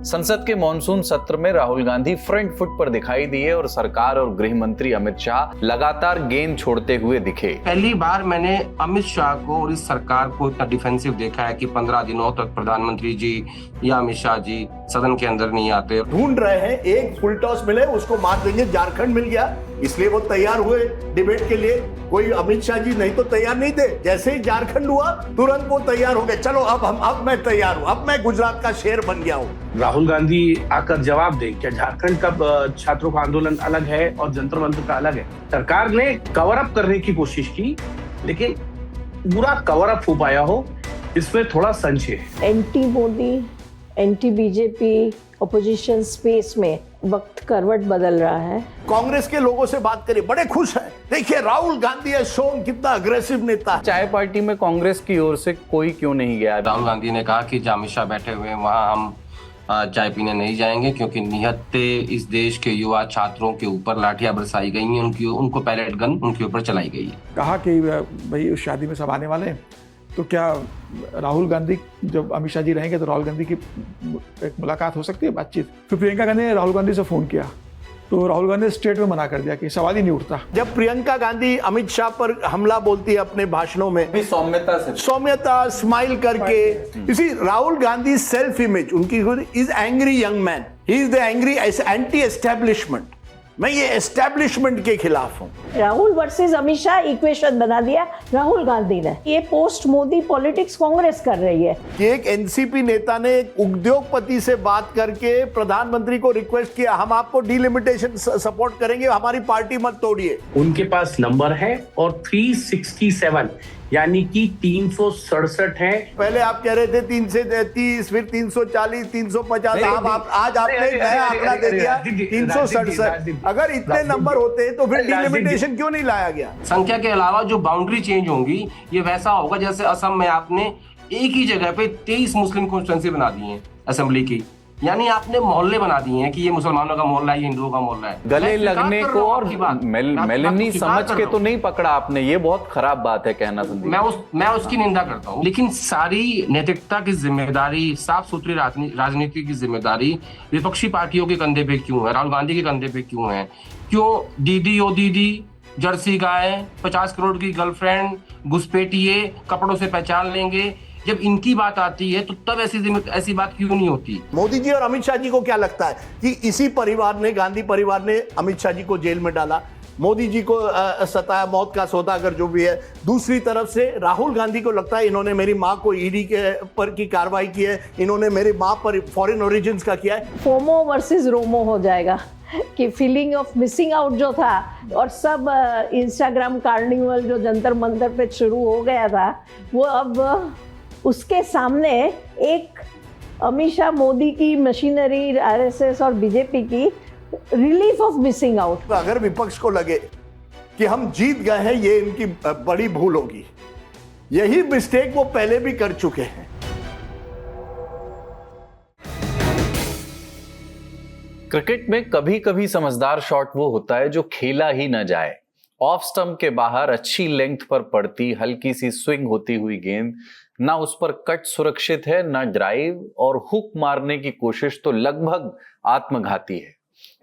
संसद के मॉनसून सत्र में राहुल गांधी फ्रंट फुट पर दिखाई दिए और सरकार और गृह मंत्री अमित शाह लगातार गेंद छोड़ते हुए दिखे। पहली बार मैंने अमित शाह को और इस सरकार को इतना डिफेंसिव देखा है कि 15 दिनों तक प्रधानमंत्री जी या अमित शाह जी सदन के अंदर नहीं आते। ढूंढ रहे हैं एक फुल टॉस मिले उसको मार देंगे। झारखंड मिल गया इसलिए वो तैयार हुए डिबेट के लिए। कोई अमित शाह जी नहीं तो तैयार नहीं थे, जैसे ही झारखंड हुआ तुरंत वो तैयार हो गए। चलो अब मैं तैयार हूँ, अब मैं गुजरात का शेर बन गया हूँ। राहुल गांधी आकर जवाब दे क्या झारखंड का छात्रों का आंदोलन अलग है और जंतर मंतर का अलग है। सरकार ने कवर अप करने की कोशिश की लेकिन पूरा कवर अप हो पाया हो इसमें थोड़ा संशय है। Anti Modi anti BJP opposition space में वक्त करवट बदल रहा है। कांग्रेस के लोगों से बात करिए, बड़े खुश हैं। देखिए राहुल गांधी है शोन कितना अग्रेसिव नेता। चाय पार्टी में कांग्रेस की ओर से कोई क्यों नहीं गया? राहुल गांधी ने कहा कि जहाँ अमित शाह बैठे हुए हैं वहाँ हम चाय पीने नहीं जाएंगे क्योंकि निहत्ते इस देश के युवा छात्रों के ऊपर लाठियां बरसाई गई हैं, उनको पैलेट गन उनके ऊपर चलाई गई है। कहा कि भाई उस शादी में सब आने वाले हैं तो क्या राहुल गांधी जब अमित शाह जी रहेंगे तो राहुल गांधी की एक मुलाकात हो सकती है, बातचीत। फिर प्रियंका गांधी ने राहुल गांधी से फोन किया तो राहुल गांधी ने स्टेट में मना कर दिया कि सवाल ही नहीं उठता। जब प्रियंका गांधी अमित शाह पर हमला बोलती है अपने भाषणों में सौम्यता स्माइल करके, इसी राहुल गांधी सेल्फ इमेज उनकी is angry young man, he is the angry anti establishment. मैं ये एस्टेब्लिशमेंट के खिलाफ हूँ। राहुल वर्सेस अमित शाह इक्वेशन बना दिया राहुल गांधी ने। ये पोस्ट मोदी पॉलिटिक्स कांग्रेस कर रही है कि एक एनसीपी नेता ने एक उद्योगपति से बात करके प्रधानमंत्री को रिक्वेस्ट किया हम आपको डिलिमिटेशन सपोर्ट करेंगे, हमारी पार्टी मत तोड़िए। उनके पास नंबर है और 367 यानी कि 367 है। पहले आप कह रहे थे 330, फिर 340, 350, आज आपने नया आंकड़ा दे दिया 367। अगर इतने नंबर होते तो फिर डिलिमिटेशन क्यों नहीं लाया गया? संख्या के अलावा जो बाउंड्री चेंज होंगी ये वैसा होगा जैसे असम में आपने एक ही जगह पे 23 मुस्लिम कॉन्स्टिट्यूंसी बना दी है असेंबली की, यानी आपने मोहल्ले बना दिए हैं कि ये मुसलमानों का मोहल्ला है, ये हिंदुओं का मोहल्ला है। गले लगने को और मेलनी समझ के तो नहीं पकड़ा आपने, ये बहुत खराब बात है कहना संदीप। मैं उसकी निंदा करता हूँ, लेकिन सारी नैतिकता की जिम्मेदारी, साफ सुथरी राजनीति की जिम्मेदारी विपक्षी पार्टियों के कंधे पे क्यों है, राहुल गांधी के कंधे पे क्यों है? क्यों दीदी ओ दीदी, जर्सी गाय, 50 करोड़ की गर्लफ्रेंड, घुसपैठिए कपड़ों से पहचान लेंगे, जब इनकी बात आती है तो तब ऐसी बात क्यों नहीं होती? मोदी जी और अमित शाह जी को क्या लगता है कि इसी परिवार ने, गांधी परिवार ने अमित शाह जी को जेल में डाला, मोदी जी को सताया, मौत का सौदागर जो भी है। दूसरी तरफ से राहुल गांधी को लगता है इन्होंने मेरी माँ को ईडी के पर की कार्रवाई की है, इन्होंने मेरी माँ पर फॉरेन ओरिजिन्स का किया है। फोमो वर्सेस रोमो हो जाएगा कि फीलिंग ऑफ मिसिंग आउट जो था और सब इंस्टाग्राम कार्निवल जो जंतर मंतर पे शुरू हो गया था वो अब उसके सामने एक अमित शाह मोदी की मशीनरी, आरएसएस और बीजेपी की रिलीफ ऑफ मिसिंग आउट। अगर विपक्ष को लगे कि हम जीत गए हैं ये इनकी बड़ी भूल होगी। यही मिस्टेक वो पहले भी कर चुके हैं। क्रिकेट में कभी कभी समझदार शॉट वो होता है जो खेला ही न जाए। ऑफ स्टंप के बाहर अच्छी लेंथ पर पड़ती हल्की सी स्विंग होती हुई गेंद, ना उस पर कट सुरक्षित है, ना ड्राइव, और हुक मारने की कोशिश तो लगभग आत्मघाती है।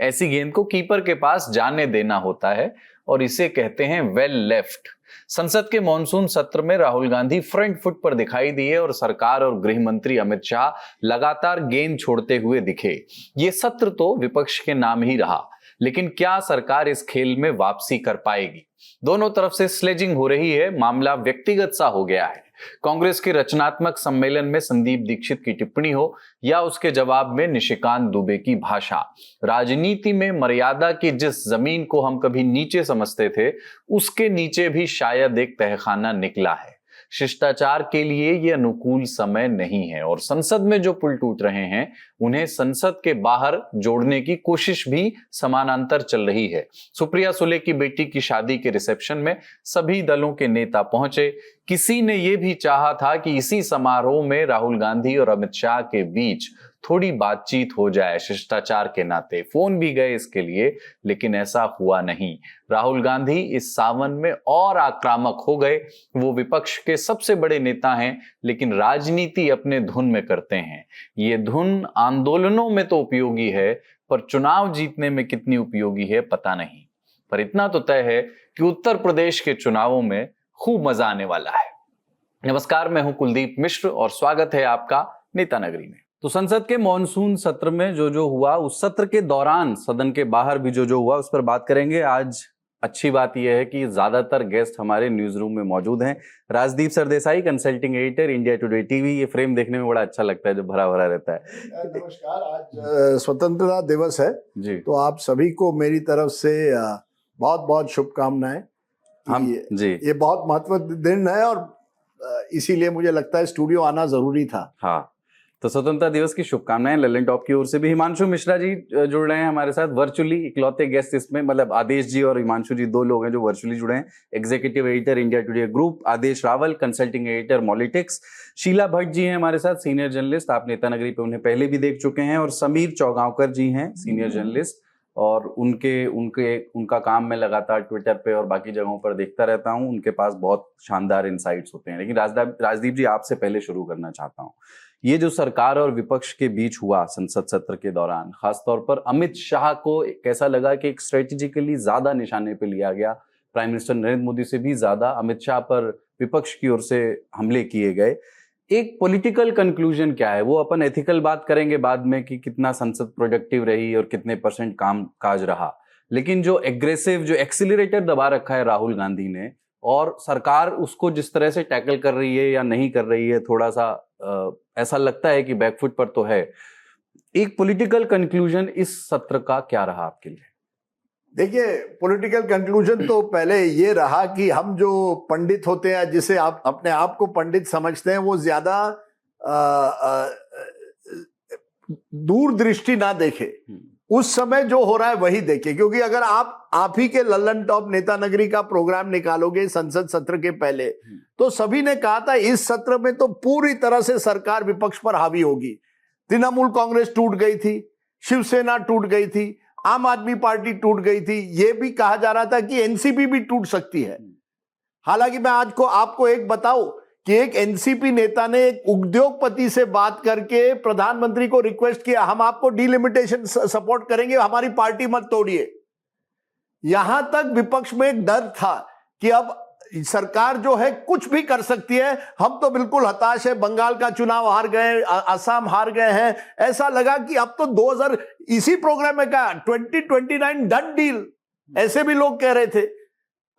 ऐसी गेंद को कीपर के पास जाने देना होता है और इसे कहते हैं वेल लेफ्ट। संसद के मॉनसून सत्र में राहुल गांधी फ्रंट फुट पर दिखाई दिए और सरकार और गृह मंत्री अमित शाह लगातार गेंद छोड़ते हुए दिखे। ये सत्र तो विपक्ष के नाम ही रहा, लेकिन क्या सरकार इस खेल में वापसी कर पाएगी? दोनों तरफ से स्लेजिंग हो रही है, मामला व्यक्तिगत सा हो गया है। कांग्रेस के रचनात्मक सम्मेलन में संदीप दीक्षित की टिप्पणी हो या उसके जवाब में निशिकांत दुबे की भाषा, राजनीति में मर्यादा की जिस जमीन को हम कभी नीचे समझते थे उसके नीचे भी शायद एक तहखाना निकला है। शिष्टाचार के लिए ये अनुकूल समय नहीं है और संसद में जो पुल टूट रहे हैं उन्हें संसद के बाहर जोड़ने की कोशिश भी समानांतर चल रही है। सुप्रिया सुले की बेटी की शादी के रिसेप्शन में सभी दलों के नेता पहुंचे। किसी ने यह भी चाहा था कि इसी समारोह में राहुल गांधी और अमित शाह के बीच थोड़ी बातचीत हो जाए शिष्टाचार के नाते। फोन भी गए इसके लिए, लेकिन ऐसा हुआ नहीं। राहुल गांधी इस सावन में और आक्रामक हो गए। वो विपक्ष के सबसे बड़े नेता हैं, लेकिन राजनीति अपने धुन में करते हैं। ये धुन आंदोलनों में तो उपयोगी है, पर चुनाव जीतने में कितनी उपयोगी है पता नहीं। पर इतना तो तय है कि उत्तर प्रदेश के चुनावों में खूब मजा आने वाला है। नमस्कार, मैं हूं कुलदीप मिश्र और स्वागत है आपका नेता नगरी में। तो संसद के मॉनसून सत्र में जो हुआ, उस सत्र के दौरान सदन के बाहर भी जो हुआ, उस पर बात करेंगे। आज अच्छी बात यह है कि ज्यादातर गेस्ट हमारे न्यूज रूम में मौजूद हैं। Rajdeep Sardesai, consulting editor, India today TV. ये फ्रेम देखने में बड़ा अच्छा लगता है जब भरा भरा रहता है। नमस्कार, आज स्वतंत्रता दिवस है जी, तो आप सभी को मेरी तरफ से बहुत बहुत शुभकामनाएं। हम जी ये बहुत महत्वपूर्ण दिन है और इसीलिए मुझे लगता है स्टूडियो आना जरूरी था। हाँ, तो स्वतंत्रता दिवस की शुभकामनाएं ललन टॉप की ओर से भी। हिमांशु मिश्रा जी जुड़ रहे हैं हमारे साथ वर्चुअली, इकलौते गेस्ट इसमें, मतलब आदेश जी और हिमांशु जी दो लोग हैं जो वर्चुअली जुड़े हैं। Executive editor India Today group Adesh Rawal, consulting editor मॉलिटिक्स। शीला भट्ट जी हैं हमारे साथ, सीनियर जर्नलिस्ट, आप नेता नगरी पे उन्हें पहले भी देख चुके हैं। और समीर चौगांवकर जी हैं, सीनियर जर्नलिस्ट, और उनका काम मैं लगातार ट्विटर पे और बाकी जगहों पर देखता रहता हूं। उनके पास बहुत शानदार इनसाइट्स होते हैं। लेकिन राजदीप जी, आपसे पहले शुरू करना चाहता हूं। ये जो सरकार और विपक्ष के बीच हुआ संसद सत्र के दौरान, खासतौर पर अमित शाह को कैसा लगा कि एक स्ट्रेटेजिकली ज्यादा निशाने पे लिया गया। प्राइम मिनिस्टर नरेंद्र मोदी से भी ज्यादा अमित शाह पर विपक्ष की ओर से हमले किए गए। एक पॉलिटिकल कंक्लूजन क्या है? वो अपन एथिकल बात करेंगे बाद में कि कितना संसद प्रोडक्टिव रही और कितने % काम काज रहा। लेकिन जो एग्रेसिव, जो एक्सीलरेटर दबा रखा है राहुल गांधी ने, और सरकार उसको जिस तरह से टैकल कर रही है या नहीं कर रही है, थोड़ा सा ऐसा लगता है कि बैकफुट पर तो है। एक पॉलिटिकल कंक्लूजन इस सत्र का क्या रहा आपके लिए? देखिए, पॉलिटिकल कंक्लूजन तो पहले ये रहा कि हम जो पंडित होते हैं, जिसे आप अपने आप को पंडित समझते हैं, वो ज्यादा दूरदृष्टि ना देखे। उस समय जो हो रहा है वही देखे, क्योंकि अगर आप ही के लल्लन टॉप नेता नगरी का प्रोग्राम निकालोगे संसद सत्र के पहले, तो सभी ने कहा था इस सत्र में तो पूरी तरह से सरकार विपक्ष पर हावी होगी। तृणमूल कांग्रेस टूट गई थी, शिवसेना टूट गई थी, आम आदमी पार्टी टूट गई थी, ये भी कहा जा रहा था कि एनसीपी भी टूट सकती है। हालांकि मैं आज को आपको एक बताऊं कि एक एनसीपी नेता ने एक उद्योगपति से बात करके प्रधानमंत्री को रिक्वेस्ट किया, हम आपको डिलिमिटेशन सपोर्ट करेंगे, हमारी पार्टी मत तोड़िए। यहां तक विपक्ष में एक डर था कि अब सरकार जो है कुछ भी कर सकती है, हम तो बिल्कुल हताश है, बंगाल का चुनाव हार गए, असम हार गए हैं। ऐसा लगा कि अब तो 2000 इसी प्रोग्राम में कहा 2029 डन डील, ऐसे भी लोग कह रहे थे।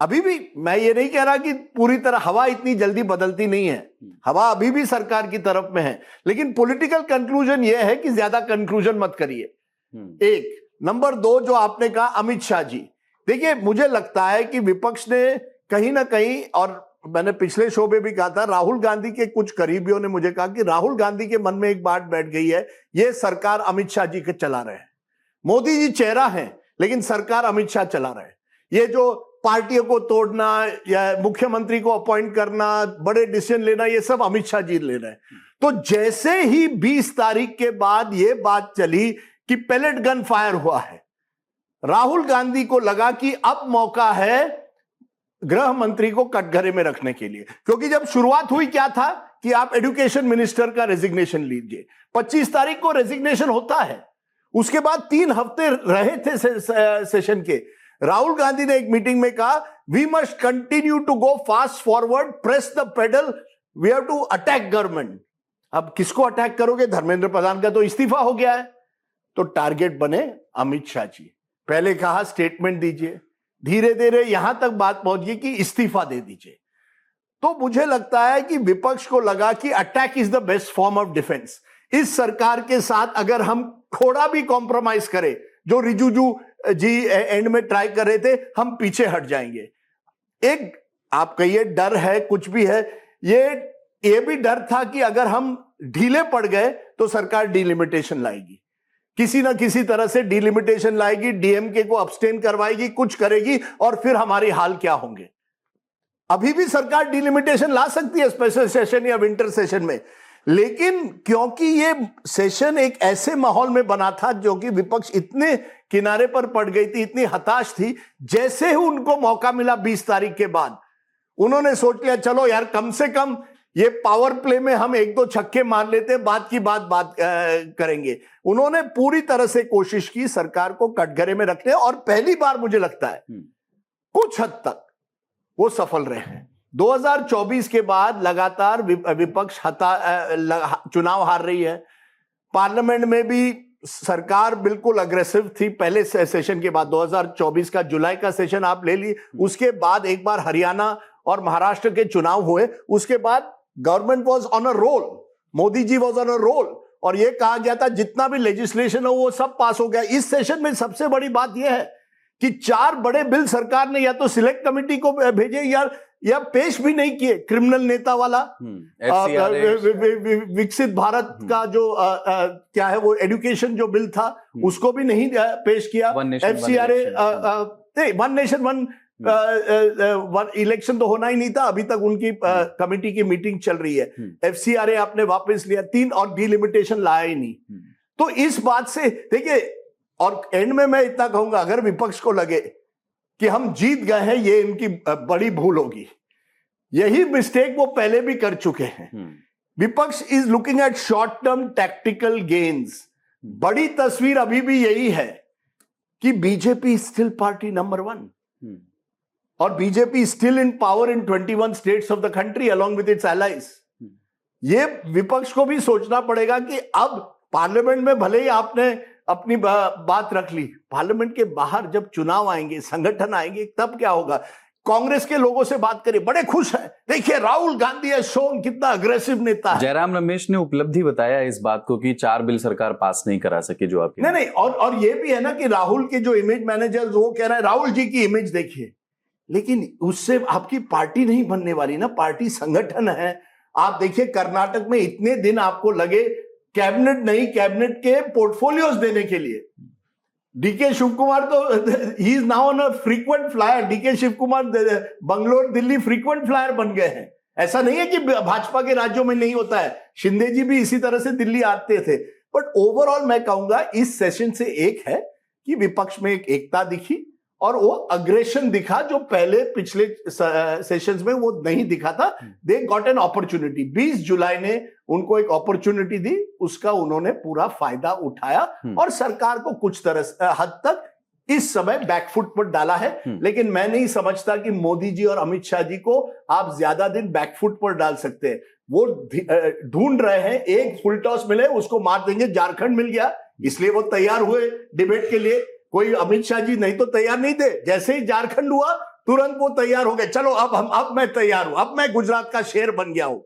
अभी भी मैं ये नहीं कह रहा कि पूरी तरह हवा इतनी जल्दी बदलती नहीं है, हवा अभी भी सरकार की तरफ में है, लेकिन पॉलिटिकल कंक्लूजन ये है कि ज्यादा कंक्लूजन मत करिए। एक नंबर 2, जो आपने कहा अमित शाह जी, देखिए मुझे लगता है कि विपक्ष ने कहीं ना कहीं, और मैंने पिछले शो में भी कहा था, राहुल गांधी के कुछ करीबियों ने मुझे कहा कि राहुल गांधी के मन में एक बात बैठ गई है, ये सरकार अमित शाह जी के चला रहे हैं। मोदी जी चेहरा है, लेकिन सरकार अमित शाह चला रहे हैं। ये जो पार्टियों को तोड़ना या मुख्यमंत्री को अपॉइंट करना, बड़े डिसीजन लेना, ये सब अमित शाह जी ले रहे हैं। तो जैसे ही 20 तारीख के बाद ये बात चली कि पैलेट गन फायर हुआ है, राहुल गांधी को लगा कि अब मौका है गृह मंत्री को कटघरे में रखने के लिए। क्योंकि जब शुरुआत हुई क्या था कि आप एजुकेशन मिनिस्टर का रेजिग्नेशन लीजिए, 25 तारीख को रेजिग्नेशन होता है, उसके बाद 3 हफ्ते रहे थे सेशन के। राहुल गांधी ने एक मीटिंग में कहा, we must continue to go fast forward, press the pedal, we have to attack government. अब किसको अटैक करोगे? धर्मेंद्र प्रधान का तो इस्तीफा हो गया है, तो टारगेट बने अमित शाह जी। पहले कहा स्टेटमेंट दीजिए, धीरे धीरे यहां तक बात पहुंच गई कि इस्तीफा दे दीजिए। तो मुझे लगता है कि विपक्ष को लगा कि attack is the best form of defence. इस सरकार के साथ अगर हम थोड़ा भी कॉम्प्रोमाइज करें, जो रिजिजू जी एंड में ट्राई कर रहे थे, हम पीछे हट जाएंगे। एक आप कहिए डर है, कुछ भी है, ये भी डर था कि अगर हम ढीले पड़ गए तो सरकार डिलिमिटेशन लाएगी, किसी ना किसी तरह से डिलिमिटेशन लाएगी, डीएमके को अब्सटेन करवाएगी, कुछ करेगी, और फिर हमारी हाल क्या होंगे। अभी भी सरकार डिलिमिटेशन ला सकती है स्पेशल सेशन या विंटर सेशन में, लेकिन क्योंकि ये सेशन एक ऐसे माहौल में बना था जो कि विपक्ष इतने किनारे पर पड़ गई थी, इतनी हताश थी, जैसे ही उनको मौका मिला 20 तारीख के बाद उन्होंने सोच लिया चलो यार कम से कम ये पावर प्ले में हम 1-2 छक्के मार लेते हैं, बात की बात करेंगे। उन्होंने पूरी तरह से कोशिश की सरकार को कटघरे में रखने, और पहली बार मुझे लगता है कुछ हद तक वो सफल रहे हैं। 2024 के बाद लगातार विपक्ष चुनाव हार रही है। पार्लियामेंट में भी सरकार बिल्कुल अग्रेसिव थी पहले सेशन के बाद। 2024 का जुलाई का सेशन आप ले ली, उसके बाद एक बार हरियाणा और महाराष्ट्र के चुनाव हुए, उसके बाद government was on a roll, Modi ji was on a roll, और यह कहा गया था जितना भी लेजिस्लेशन हो वो सब पास हो गया। इस सेशन में सबसे बड़ी बात यह है कि 4 बड़े बिल सरकार ने या तो सिलेक्ट कमेटी को भेजे या पेश भी नहीं किए। क्रिमिनल नेता वाला विकसित भारत का जो क्या है वो एजुकेशन जो बिल था उसको भी नहीं पेश किया। FCRA one nation one election तो होना ही नहीं था, अभी तक उनकी कमेटी की मीटिंग चल रही है। FCRA आपने वापस लिया, 3 और डिलिमिटेशन लाया ही नहीं। तो इस बात से देखिए, और एंड में मैं इतना कहूंगा, अगर विपक्ष को लगे कि हम जीत गए हैं, ये इनकी बड़ी भूल होगी। यही मिस्टेक वो पहले भी कर चुके हैं। विपक्ष is looking at short term tactical gains. बड़ी तस्वीर अभी भी यही है कि बीजेपी स्टिल पार्टी नंबर 1 और BJP still in power in 21 states of the country along with its allies. ये विपक्ष को भी सोचना पड़ेगा कि अब पार्लियामेंट में भले ही आपने अपनी बात रख ली, पार्लियामेंट के बाहर जब चुनाव आएंगे, संगठन आएंगे, तब क्या होगा। कांग्रेस के लोगों से बात करिए, बड़े खुश हैं, देखिए राहुल गांधी है शोन कितना अग्रेसिव नेता है। जयराम रमेश ने उपलब्धि बताया इस बात को कि 4 बिल सरकार पास नहीं करा सके, जो आपके नहीं, और ये भी है ना कि राहुल के जो इमेज मैनेजर्स वो कह रहे हैं राहुल जी की इमेज देखिए, लेकिन उससे आपकी पार्टी नहीं बनने वाली ना, पार्टी संगठन है। आप देखिए कर्नाटक में इतने दिन आपको लगे कैबिनेट नहीं, कैबिनेट के पोर्टफोलियोज देने के लिए। डीके शिव कुमार तो he is now on a frequent flyer. DK Shiv Kumar Bangalore Delhi frequent flyer बन गए हैं। ऐसा नहीं है कि भाजपा के राज्यों में नहीं होता है, शिंदे जी भी इसी तरह से दिल्ली आते थे। बट ओवरऑल मैं कहूंगा इस सेशन से एक है कि विपक्ष में एक एकता दिखी और वो अग्रेशन दिखा जो पहले पिछले सेशंस में वो नहीं दिखा था। They got an opportunity. 20 जुलाई ने उनको एक अपॉर्चुनिटी दी, उसका उन्होंने पूरा फायदा उठाया और सरकार को कुछ तरह हद तक इस समय बैकफुट पर डाला है। लेकिन मैं नहीं समझता कि मोदी जी और अमित शाह जी को आप ज्यादा दिन बैकफुट पर डाल सकते हैं। वो ढूंढ रहे हैं एक फुल टॉस मिले उसको मार देंगे। झारखंड मिल गया इसलिए वो तैयार हुए डिबेट के लिए। कोई अमित शाह जी नहीं तो तैयार नहीं थे, जैसे ही झारखंड हुआ तुरंत वो तैयार हो गए। चलो अब मैं तैयार हूं, अब मैं गुजरात का शेर बन गया हूं।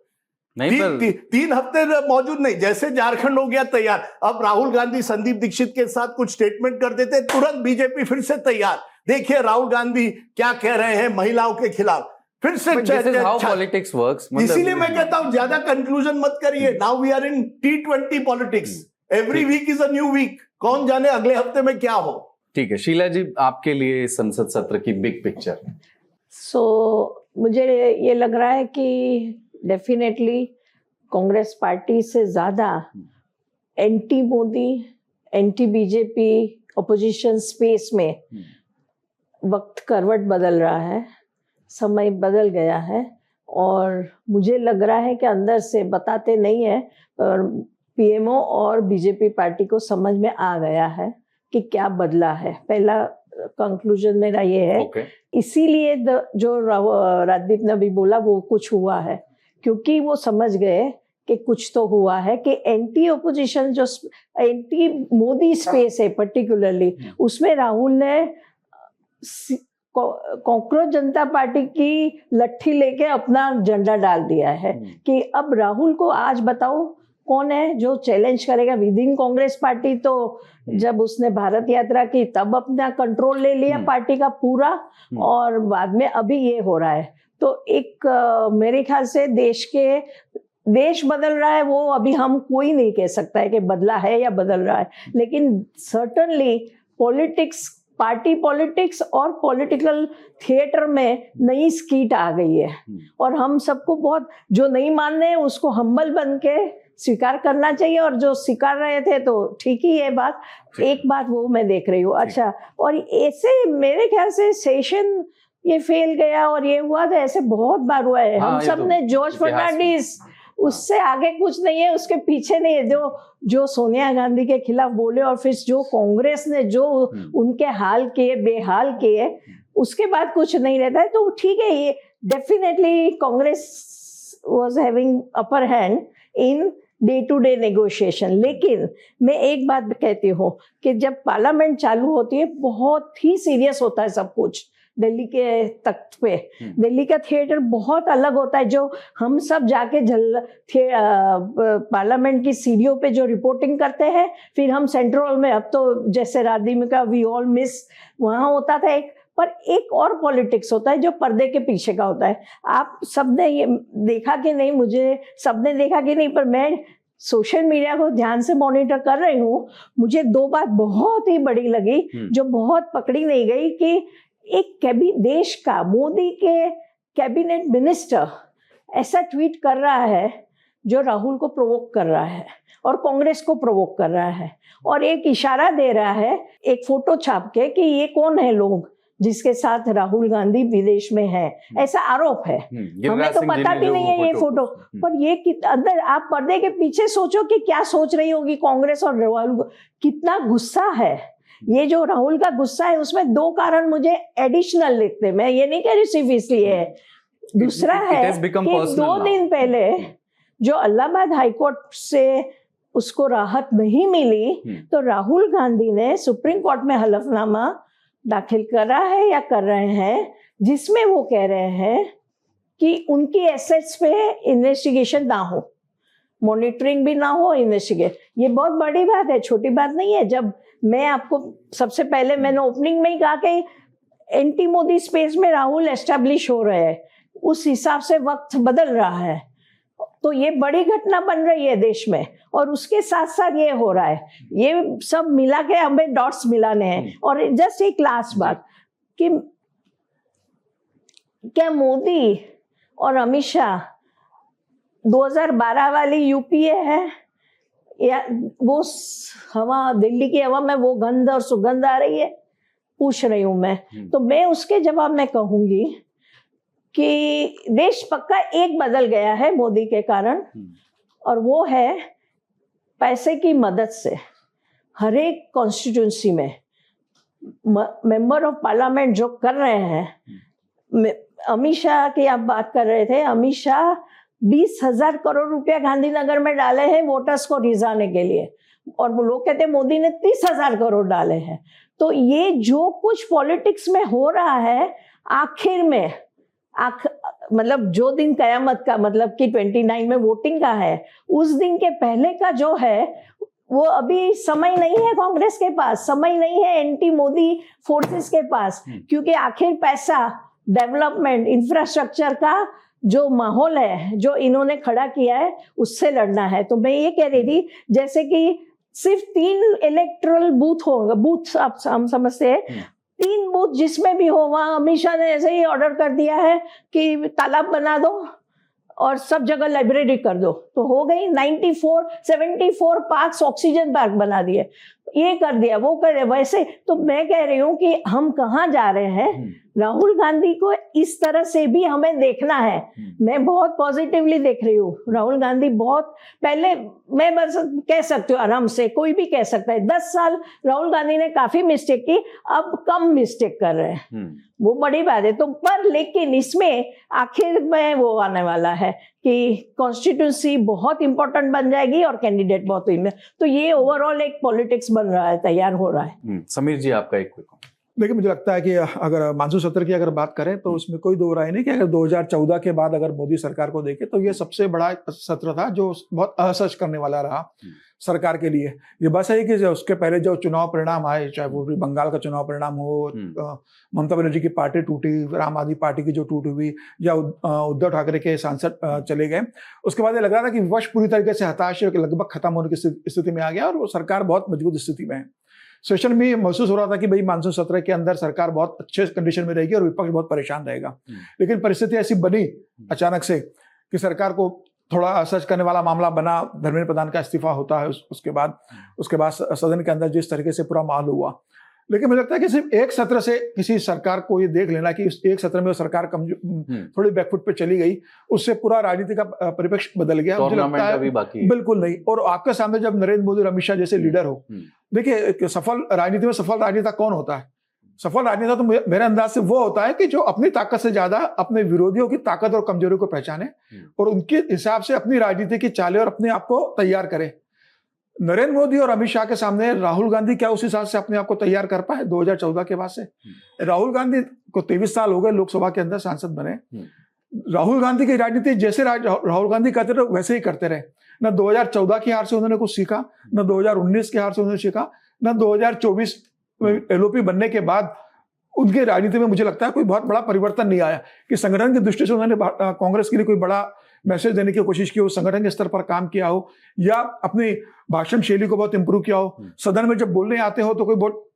तीन हफ्ते मौजूद नहीं, जैसे झारखंड हो गया तैयार। अब राहुल गांधी संदीप दीक्षित के साथ कुछ स्टेटमेंट कर देते, तुरंत बीजेपी फिर से तैयार। देखिए राहुल गांधी क्या कह रहे हैं महिलाओं के खिलाफ, फिर से पॉलिटिक्स वर्क्स। इसीलिए मैं कहता हूं ज्यादा कंक्लूजन मत करिए। Now we are in T20 politics, every week is a new week. कौन जाने अगले हफ्ते में क्या हो। ठीक है शीला जी, आपके लिए संसद सत्र की बिग पिक्चर। मुझे ये लग रहा है कि डेफिनेटली कांग्रेस पार्टी से ज्यादा anti Modi, anti BJP opposition space में वक्त करवट बदल रहा है, समय बदल गया है। और मुझे लग रहा है कि अंदर से बताते नहीं है पर पीएमओ और बीजेपी पार्टी को समझ में आ गया है कि क्या बदला है। पहला कंक्लूजन मेरा ये है इसीलिए जो राजदीप ने भी बोला वो कुछ हुआ है, क्योंकि वो समझ गए कि कुछ तो हुआ है कि एंटी ओपोजिशन जो एंटी मोदी स्पेस है पर्टिकुलरली, उसमें राहुल ने कॉकरोच जनता पार्टी की लट्ठी लेके अपना झंडा डाल दिया है कि अब राहुल को आज बताओ कौन है जो चैलेंज करेगा विद इन कांग्रेस पार्टी। तो जब उसने भारत यात्रा की तब अपना कंट्रोल ले लिया पार्टी का पूरा, और बाद में अभी ये हो रहा है। तो एक मेरे ख्याल से देश बदल रहा है, वो अभी हम कोई नहीं कह सकता है कि बदला है या बदल रहा है, लेकिन सर्टनली पॉलिटिक्स, पार्टी पॉलिटिक्स और पॉलिटिकल थिएटर में नई स्कीट आ गई है। और हम सबको बहुत जो नहीं मान रहे हैं उसको हम्बल बन के स्वीकार करना चाहिए, और जो स्वीकार रहे थे तो ठीक ही है बात। एक बात वो मैं देख रही हूँ। अच्छा, और ऐसे मेरे ख्याल से सेशन ये फेल गया और ये हुआ, तो ऐसे बहुत बार हुआ है। हाँ, हम ये सब तो ने जॉर्ज इतिहास में। फर्नांडिस, उससे आगे कुछ नहीं है, उसके पीछे नहीं है। जो सोनिया गांधी के खिलाफ बोले और फिर जो कांग्रेस ने जो उनके हाल किए, बेहाल किए, उसके बाद कुछ नहीं रहता है। तो ठीक है, ये definitely Congress was having upper hand in day to day negotiation. लेकिन मैं एक बात कहती हूँ कि जब पार्लियामेंट चालू होती है बहुत ही सीरियस होता है सब कुछ। दिल्ली के तख्त पे दिल्ली का थिएटर बहुत अलग होता है। जो हम सब जाके पार्लियामेंट की सीढ़ियों पे जो रिपोर्टिंग करते हैं, फिर हम सेंट्रल हॉल में, अब तो जैसे राजनीति का वी ऑल मिस वहाँ होता था एक, पर एक और पॉलिटिक्स होता है जो पर्दे के पीछे का होता है। आप सबने ये देखा कि नहीं, मुझे सबने देखा कि नहीं, पर मैं सोशल मीडिया को ध्यान से मॉनिटर कर रही हूँ। मुझे दो बात बहुत ही बड़ी लगी जो बहुत पकड़ी नहीं गई, कि एक देश का मोदी के कैबिनेट मिनिस्टर ऐसा ट्वीट कर रहा है जो राहुल को प्रोवोक कर रहा है और कांग्रेस को प्रोवोक कर रहा है, और एक इशारा दे रहा है एक फोटो छाप के कि ये कौन है लोग जिसके साथ राहुल गांधी विदेश में है, ऐसा आरोप है। हमें तो पता भी नहीं है ये फोटो, पर ये अंदर आप पर्दे के पीछे सोचो कि क्या सोच रही होगी कांग्रेस और राहुल, कितना गुस्सा है। ये जो राहुल का गुस्सा है उसमें दो कारण मुझे एडिशनल लिखते, मैं ये नहीं कह रही सिर्फ इसलिए है। दूसरा है कि 2 दिन पहले जो इलाहाबाद हाईकोर्ट से उसको राहत नहीं मिली, तो राहुल गांधी ने सुप्रीम कोर्ट में हलफनामा दाखिल करा है या कर रहे हैं, जिसमें वो कह रहे हैं कि उनकी एसेट्स पे इन्वेस्टिगेशन ना हो, मॉनिटरिंग भी ना हो, इन्वेस्टिगेट। ये बहुत बड़ी बात है, छोटी बात नहीं है। जब मैं आपको सबसे पहले मैंने ओपनिंग में ही कहा कि एंटी मोदी स्पेस में राहुल एस्टेब्लिश हो रहे हैं, उस हिसाब से वक्त बदल रहा है, तो ये बड़ी घटना बन रही है देश में, और उसके साथ साथ ये हो रहा है। ये सब मिला के हमें डॉट्स मिलाने हैं। और जस्ट एक लास्ट बात, कि क्या मोदी और अमित शाह 2012 वाली यूपीए है, या वो हवा, दिल्ली की हवा में वो गंध और सुगंध आ रही है, पूछ रही हूं मैं। तो मैं उसके जवाब में कहूंगी कि देश पक्का एक बदल गया है मोदी के कारण, और वो है पैसे की मदद से हर एक कॉन्स्टिट्यूंसी में मेंबर ऑफ पार्लियामेंट जो कर रहे हैं। अमित शाह की आप बात कर रहे थे, अमित शाह 20,000 करोड़ रुपया गांधीनगर में डाले हैं वोटर्स को रिझाने के लिए, और वो लोग कहते हैं मोदी ने 30,000 करोड़ डाले हैं। तो ये जो कुछ पॉलिटिक्स में हो रहा है, आखिर में मतलब जो दिन कयामत का, मतलब कि 29 में वोटिंग का है, उस दिन के पहले का जो है, वो अभी समय नहीं है कांग्रेस के पास, समय नहीं है एंटी मोदी फोर्सेस के पास, क्योंकि आखिर पैसा, डेवलपमेंट, इंफ्रास्ट्रक्चर का जो माहौल है जो इन्होंने खड़ा किया है, उससे लड़ना है। तो मैं ये कह रही थी, जैसे कि सिर्फ 3 इलेक्टोरल बूथ होंगे, बूथ आप हम समझते हैं, 3 बूथ जिसमें भी हो, वहां अमित शाह ने ऐसे ही ऑर्डर कर दिया है कि तालाब बना दो और सब जगह लाइब्रेरी कर दो, तो हो गई। 74 पार्क्स ऑक्सीजन पार्क बना दिए, ये कर दिया, वो कर दिया। वैसे तो मैं कह रही हूँ कि हम कहाँ जा रहे हैं, राहुल गांधी को इस तरह से भी हमें देखना है। मैं बहुत पॉजिटिवली देख रही हूँ राहुल गांधी। बहुत पहले मैं बस कह सकती हूँ, आराम से कोई भी कह सकता है, 10 साल राहुल गांधी ने काफी मिस्टेक की, अब कम मिस्टेक कर रहे हैं, वो बड़ी बात है। तो पर लेकिन इसमें आखिर में वो आने वाला है कि कॉन्स्टिट्यूंसी बहुत इंपॉर्टेंट बन जाएगी और कैंडिडेट बहुत ही, तो ये ओवरऑल एक पॉलिटिक्स बन रहा है, तैयार हो रहा है। समीर जी, आपका एक क्विक। देखिए, मुझे लगता है कि अगर मानसून सत्र की अगर बात करें तो उसमें कोई दो राय नहीं कि अगर 2014 के बाद अगर मोदी सरकार को देखें तो ये सबसे बड़ा सत्र था जो बहुत असहज करने वाला रहा सरकार के लिए। ये बस है कि उसके पहले जो चुनाव परिणाम आए, चाहे वो बंगाल का चुनाव परिणाम हो, ममता बनर्जी की पार्टी टूटी, आम आदमी पार्टी की जो टूट हुई, या उद्धव ठाकरे के सांसद चले गए, उसके बाद ये लग रहा था कि विपक्ष पूरी तरीके से हताश लगभग खत्म होने की स्थिति में आ गया और वो सरकार बहुत मजबूत स्थिति में है। सेशन में महसूस हो रहा था कि भाई मानसून सत्र के अंदर सरकार बहुत अच्छे कंडीशन में रहेगी और विपक्ष बहुत परेशान रहेगा, लेकिन परिस्थिति ऐसी बनी अचानक से कि सरकार को थोड़ा सर्च करने वाला मामला बना, धर्मेंद्र प्रधान का इस्तीफा होता है, उसके बाद सदन के अंदर जिस तरीके से पूरा माहौल हुआ। लेकिन मुझे लगता है कि सिर्फ एक सत्र से किसी सरकार को ये देख लेना कि एक सत्र में वो सरकार थोड़ी बैकफुट पे चली गई, उससे पूरा राजनीति का परिप्रेक्ष्य बदल गया। मुझे लगता है बाकी है। बिल्कुल नहीं। और आपके सामने जब नरेंद्र मोदी और अमित शाह जैसे लीडर हो, देखिए सफल राजनीति में सफल राजनेता कौन होता है? सफल राजनेता तो मेरे अंदाज से वो होता है कि जो अपनी ताकत से ज्यादा अपने विरोधियों की ताकत और कमजोरी को पहचाने और उनके हिसाब से अपनी राजनीति की चालें और अपने आप को तैयार करे। नरेंद्र मोदी और अमित शाह के सामने राहुल गांधी क्या उस हिसाब से अपने आप को तैयार कर पाए 2014 के बाद से? राहुल गांधी को 23 साल हो गए लोकसभा के अंदर सांसद बने। राहुल गांधी की राजनीति जैसे राहुल गांधी करते रहे वैसे ही करते रहे। न 2014 की हार से उन्होंने कुछ सीखा, न 2019 की हार से उन्होंने सीखा, न 2024 में एलओपी बनने के बाद उनकी राजनीति में मुझे लगता है कोई बहुत बड़ा परिवर्तन नहीं आया कि संगठन की दृष्टि से उन्होंने कांग्रेस के लिए कोई बड़ा मैसेज देने की कोशिश की हो, संगठन के स्तर पर काम किया हो, या अपनी भाषण शैली को बहुत इंप्रूव किया हो। सदन में जब बोलने आते हो तो कोई बहुत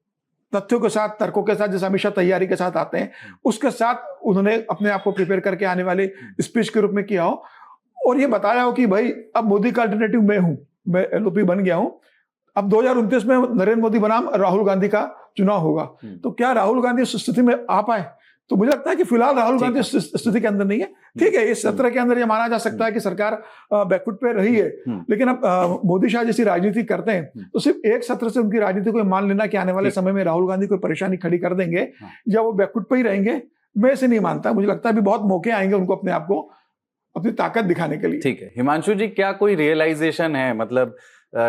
तथ्यों के साथ, तर्कों के साथ, जैसे हमेशा तैयारी के साथ आते हैं, उसके साथ उन्होंने अपने आप को प्रिपेयर करके आने वाले स्पीच के रूप में किया हो और ये बताया हो कि भाई अब मोदी का अल्टरनेटिव मैं हूं, मैं एलओपी बन गया हूं, अब 2029 में नरेंद्र मोदी बनाम राहुल गांधी का चुनाव होगा। तो क्या राहुल गांधी उस स्थिति में आ पाए? तो मुझे लगता है कि फिलहाल राहुल गांधी उस स्थिति के अंदर नहीं है। ठीक है, इस सत्र के अंदर ये माना जा सकता है कि सरकार बैकफुट पे रही है, लेकिन अब मोदी शाह जैसी राजनीति करते हैं तो सिर्फ एक सत्र से उनकी राजनीति को मान लेना कि आने वाले समय में राहुल गांधी कोई परेशानी खड़ी कर देंगे या वो बैकफुट पे ही रहेंगे, मैं ऐसे नहीं मानता। मुझे लगता है अभी बहुत मौके आएंगे उनको अपने आप को अपनी ताकत दिखाने के लिए। ठीक है हिमांशु जी, क्या कोई रियलाइजेशन है? मतलब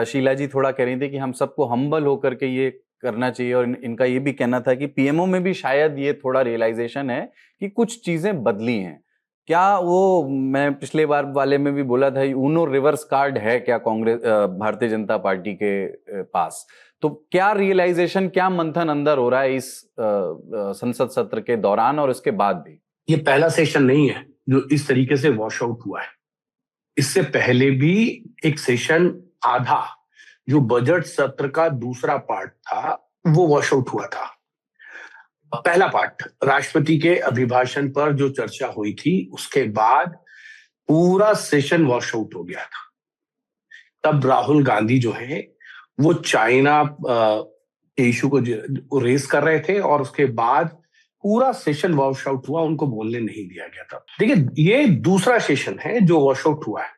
शीला जी थोड़ा कह रही थी कि हम सबको हम्बल होकर के ये करना चाहिए और इनका ये भी कहना था कि पीएमओ में भी शायद ये थोड़ा रियलाइजेशन है कि कुछ चीजें बदली हैं। क्या वो मैं पिछले बार वाले में भी बोला था, ऊनो रिवर्स कार्ड है क्या कांग्रेस भारतीय जनता पार्टी के पास? तो क्या रियलाइजेशन, क्या मंथन अंदर हो रहा है इस संसद सत्र के दौरान और उसके बाद भी? ये पहला सेशन नहीं है जो इस तरीके से वॉश आउट हुआ है। इससे पहले भी एक सेशन आधा, जो बजट सत्र का दूसरा पार्ट था, वो वॉश आउट हुआ था। पहला पार्ट राष्ट्रपति के अभिभाषण पर जो चर्चा हुई थी, उसके बाद पूरा सेशन वॉश आउट हो गया था। तब राहुल गांधी जो है वो चाइना के इशू को रेस कर रहे थे और उसके बाद पूरा सेशन वॉश आउट हुआ, उनको बोलने नहीं दिया गया था। देखिए, ये दूसरा सेशन है जो वॉश आउट हुआ है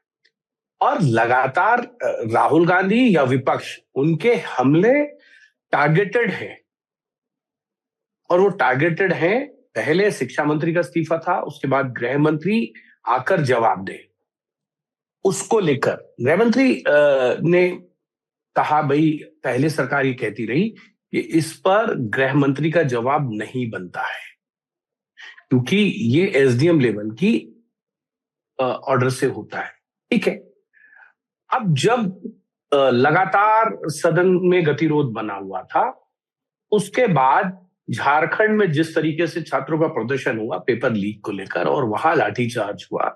और लगातार राहुल गांधी या विपक्ष, उनके हमले टारगेटेड है और वो टारगेटेड है। पहले शिक्षा मंत्री का इस्तीफा था, उसके बाद गृह मंत्री आकर जवाब दे। उसको लेकर गृह मंत्री ने कहा, भाई पहले सरकार ये कहती रही कि इस पर गृह मंत्री का जवाब नहीं बनता है क्योंकि ये एसडीएम लेवल की ऑर्डर से होता है। ठीक है, अब जब लगातार सदन में गतिरोध बना हुआ था, उसके बाद झारखंड में जिस तरीके से छात्रों का प्रदर्शन हुआ पेपर लीक को लेकर और वहां लाठीचार्ज हुआ,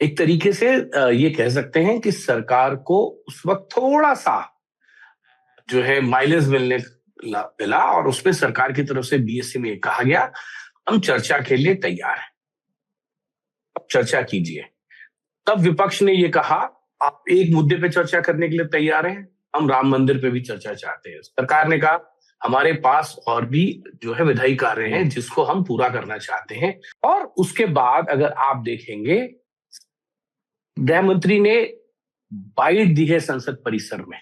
एक तरीके से ये कह सकते हैं कि सरकार को उस वक्त थोड़ा सा जो है माइलेज मिला और उसमें सरकार की तरफ से बीएससी में कहा गया, हम चर्चा के लिए तैयार हैं, अब चर्चा कीजिए। तब विपक्ष ने ये कहा, आप एक मुद्दे पे चर्चा करने के लिए तैयार हैं, हम राम मंदिर पे भी चर्चा चाहते हैं। सरकार ने कहा, हमारे पास और भी जो है विधायी कार्य हैं जिसको हम पूरा करना चाहते हैं। और उसके बाद अगर आप देखेंगे, गृह मंत्री ने बाइट दी है संसद परिसर में,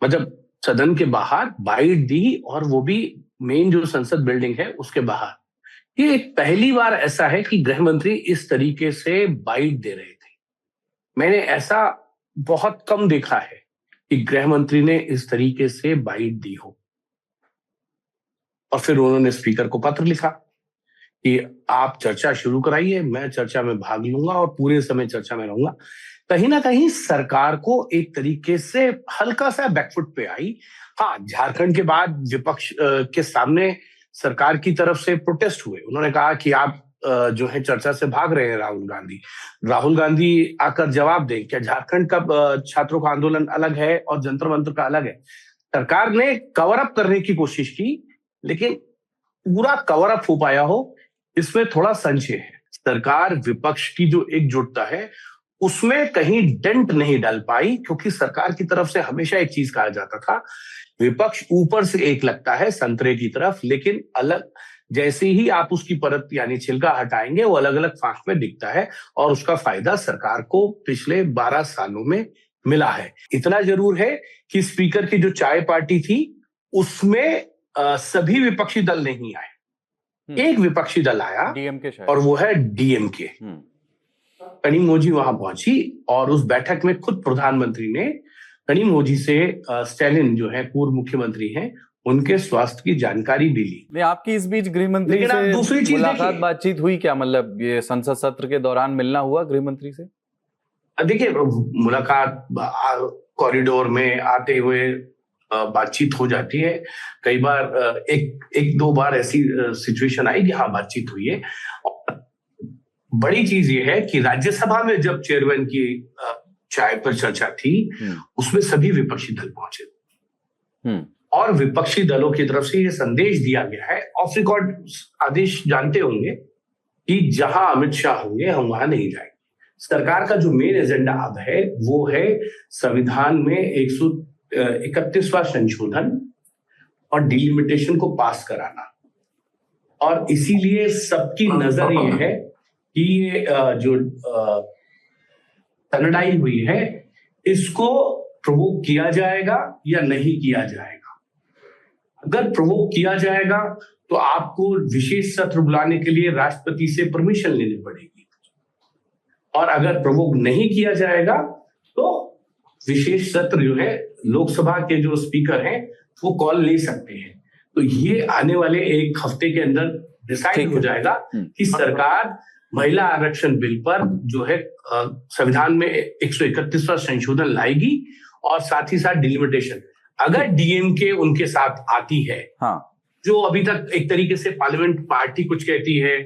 मतलब सदन के बाहर बाइट दी और वो भी मेन जो संसद बिल्डिंग है उसके बाहर। ये पहली बार ऐसा है कि गृह मंत्री इस तरीके से बाइट दे रहे थे। मैंने ऐसा बहुत कम देखा है कि गृह मंत्री ने इस तरीके से बाइट दी हो। और फिर उन्होंने स्पीकर को पत्र लिखा कि आप चर्चा शुरू कराइए, मैं चर्चा में भाग लूंगा और पूरे समय चर्चा में रहूंगा। कहीं ना कहीं सरकार को एक तरीके से हल्का सा बैकफुट पे आई। हाँ, झारखंड के बाद विपक्ष के सामने सरकार की तरफ से प्रोटेस्ट हुए। उन्होंने कहा कि आप जो है चर्चा से भाग रहे हैं राहुल गांधी आकर जवाब दें, क्या झारखंड का छात्रों का आंदोलन अलग है और जंतर मंतर का अलग है? सरकार ने कवर अप करने की कोशिश की, लेकिन पूरा कवर अप हो पाया हो इसमें थोड़ा संशय है। सरकार विपक्ष की जो एकजुटता है उसमें कहीं डेंट नहीं डाल पाई, क्योंकि सरकार की तरफ से हमेशा एक चीज कहा जाता था, विपक्ष ऊपर से एक लगता है संतरे की तरफ, लेकिन अलग जैसे ही आप उसकी परत यानी छिलका हटाएंगे वो अलग अलग फांक में दिखता है, और उसका फायदा सरकार को पिछले 12 सालों में मिला है। इतना जरूर है कि स्पीकर की जो चाय पार्टी थी उसमें सभी विपक्षी दल नहीं आए, एक विपक्षी दल आया डीएमके शायद, और वो है डीएमके। कनिमोझी वहां पहुंची और उस बैठक में खुद प्रधानमंत्री ने कनिमोझी से स्टैलिन जो है पूर्व मुख्यमंत्री हैं उनके स्वास्थ्य की जानकारी भी ली। नहीं, आपकी इस बीच गृह मंत्री लेकिन आप से दूसरी चीज मुलाकात देखिए। बातचीत हुई क्या? मतलब ये संसद सत्र के दौरान मिलना हुआ गृह मंत्री से? देखिए, मुलाकात कॉरिडोर में आते हुए बातचीत हो जाती है। कई बार एक दो बार ऐसी सिचुएशन आई कि हाँ बातचीत हुई है। बड़ी चीज ये है कि राज्यसभा में जब चेयरमैन की चाय पर चर्चा थी उसमें सभी विपक्षी दल पहुंचे और विपक्षी दलों की तरफ से ये संदेश दिया गया है, ऑफ रिकॉर्ड आदेश जानते होंगे, कि जहां अमित शाह होंगे हम वहां नहीं जाएंगे। सरकार का जो मेन एजेंडा अब है वो है संविधान में 131वां संशोधन और डिलिमिटेशन को पास कराना, और इसीलिए सबकी नजर ये है कि ये जो तनड़ाई हुई है इसको प्रोवोक किया जाएगा या नहीं किया जाएगा। अगर प्रोवोक किया जाएगा तो आपको विशेष सत्र बुलाने के लिए राष्ट्रपति से परमिशन लेनी पड़ेगी, और अगर प्रोवोक नहीं किया जाएगा तो विशेष सत्र जो है लोकसभा के जो स्पीकर हैं वो कॉल ले सकते हैं। तो ये आने वाले एक हफ्ते के अंदर डिसाइड हो जाएगा कि सरकार महिला आरक्षण बिल पर जो है संविधान में 131वां संशोधन लाएगी और साथ ही साथ डिलिमिटेशन। अगर डीएमके उनके साथ आती है, हाँ, जो अभी तक एक तरीके से पार्लियामेंट पार्टी कुछ कहती है,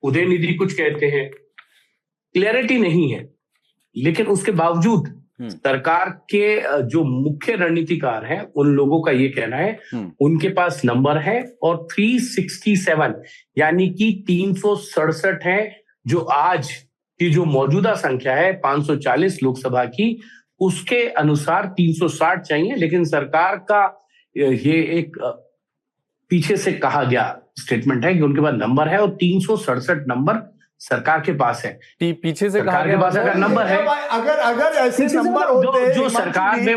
उदयनिधि कुछ कहते हैं, क्लैरिटी नहीं है, लेकिन उसके बावजूद सरकार के जो मुख्य रणनीतिकार हैं उन लोगों का ये कहना है उनके पास नंबर है और 367 यानी कि 367 है, जो आज की जो मौजूदा संख्या है 540 लोकसभा की, उसके अनुसार 360 चाहिए। लेकिन सरकार का ये एक पीछे से कहा गया स्टेटमेंट है कि उनके पास नंबर है और 367 नंबर सरकार के पास है। पीछे से सरकार के पास अगर नंबर है, अगर ऐसे नंबर होते जो सरकार में